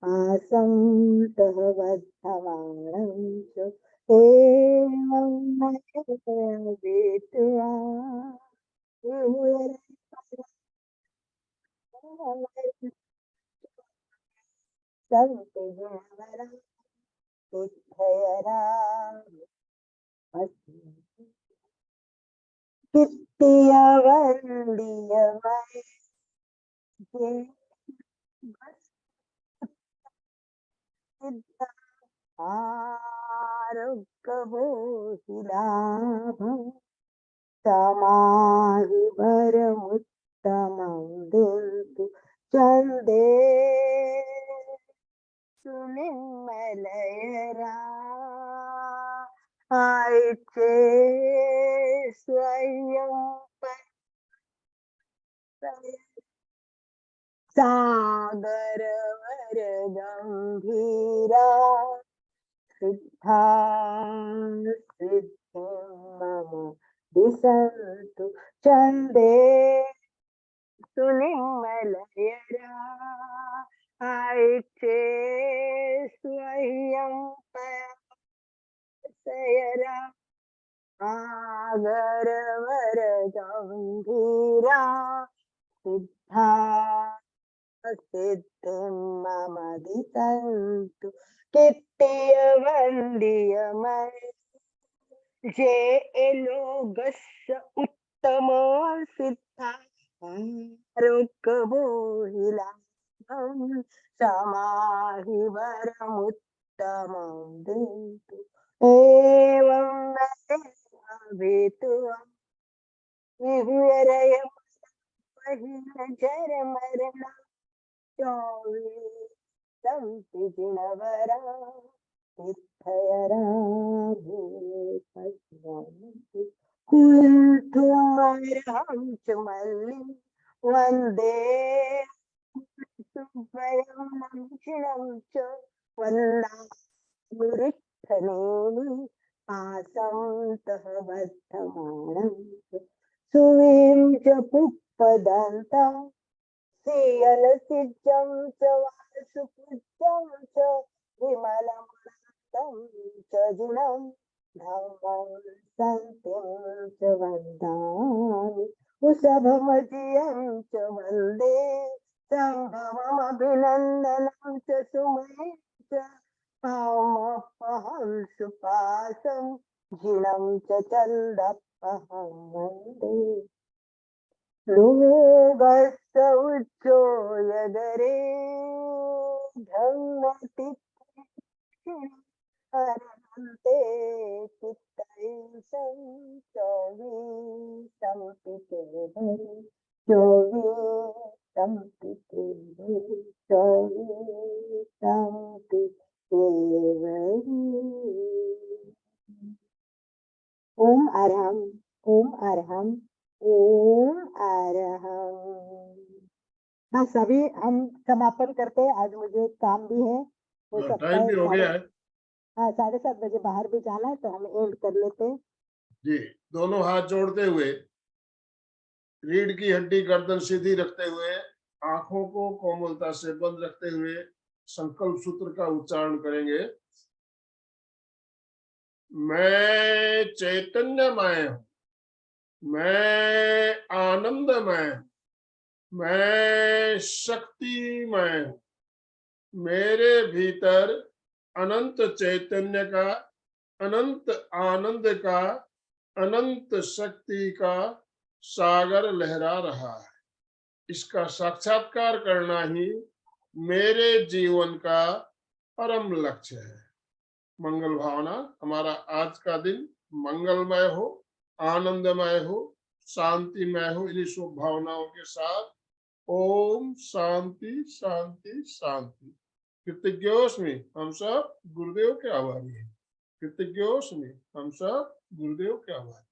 C: पासं तः वर्धमानं च एवं वेत्वा सन्ति गुणवरा सिद्धयरा कित्तिय वन्दीयमय सिद्ध आरोग्यबोधिलाभं समाहिवरमुत्तमं दिन्तु चन्दे सुनिर्मलयरा आयचे स्वयं सागर वर गंभीरा सिद्धिं मम दिशन्तु चन्दे सुनिर्मलयरा आयिचे स्वयं पयसयरा आगरवर गम्भीरा सिद्धा सिद्धिं मम दिशन्तु किट्टियवन्द्यमय जे एलोगस्य उत्तम सिद्धा आरोग्यबोहिलाभं समाहि वरमुत्तमं देतु एवं मे भवेतु विहरय जर मरण संति जिणवरा तीर्थयराभूपस्वन्ति कुलथुमर्हं च मल्लिं वन्दे सुभयं नंशिनं च वन्दामि आसन्तः वर्धमानं सुवीं च पुप्पदन्तं सियलसिज्जं च वासुपुज्जं च विमलमनन्तं च जिनं धम्मं सन्तिं च वन्दामि उषभमजियं च वन्दे सम्भवमभिनन्दनं च सुमयं च पामपहं सुपासं जिनं च चन्दपहं वन्दे लोगस्य उच्चो यदरे धम्मतिहरन्ते चित्तैषं चौवीसं पितेभरि चौवीसं पितेभरि चौवीसं पितेभरि ओम अरहम ओम अरहम ओम अरहम। बस अभी हम समापन करते हैं, आज मुझे काम भी है, हो सकता
B: टाइम
C: है
B: भी हो गया है।
C: 7:30 बजे बाहर भी जाना है, तो हम एंड कर लेते हैं।
B: जी, दोनों हाथ जोड़ते हुए, रीढ़ की हड्डी गर्दन सीधी रखते हुए, आंखों को कोमलता से बंद रखते हुए संकल्प सूत्र का उच्चारण करेंगे। मैं चैतन्यमय हूँ, मैं आनंदमय हूँ, मैं शक्तिमय हूँ, मेरे भीतर अनंत चैतन्य का, अनंत आनंद का, अनंत शक्ति का सागर लहरा रहा है। इसका साक्षात्कार करना ही मेरे जीवन का परम लक्ष्य है। मंगल भावना, हमारा आज का दिन मंगलमय हो, आनंदमय हो, शांतिमय हो। इन्हीं शुभ भावनाओं के साथ ओम शांति शांति शांति। कृतज्ञोस्मि, हम सब गुरुदेव के आभारी हैं। कृतज्ञोस्मि, हम सब गुरुदेव के आभारी।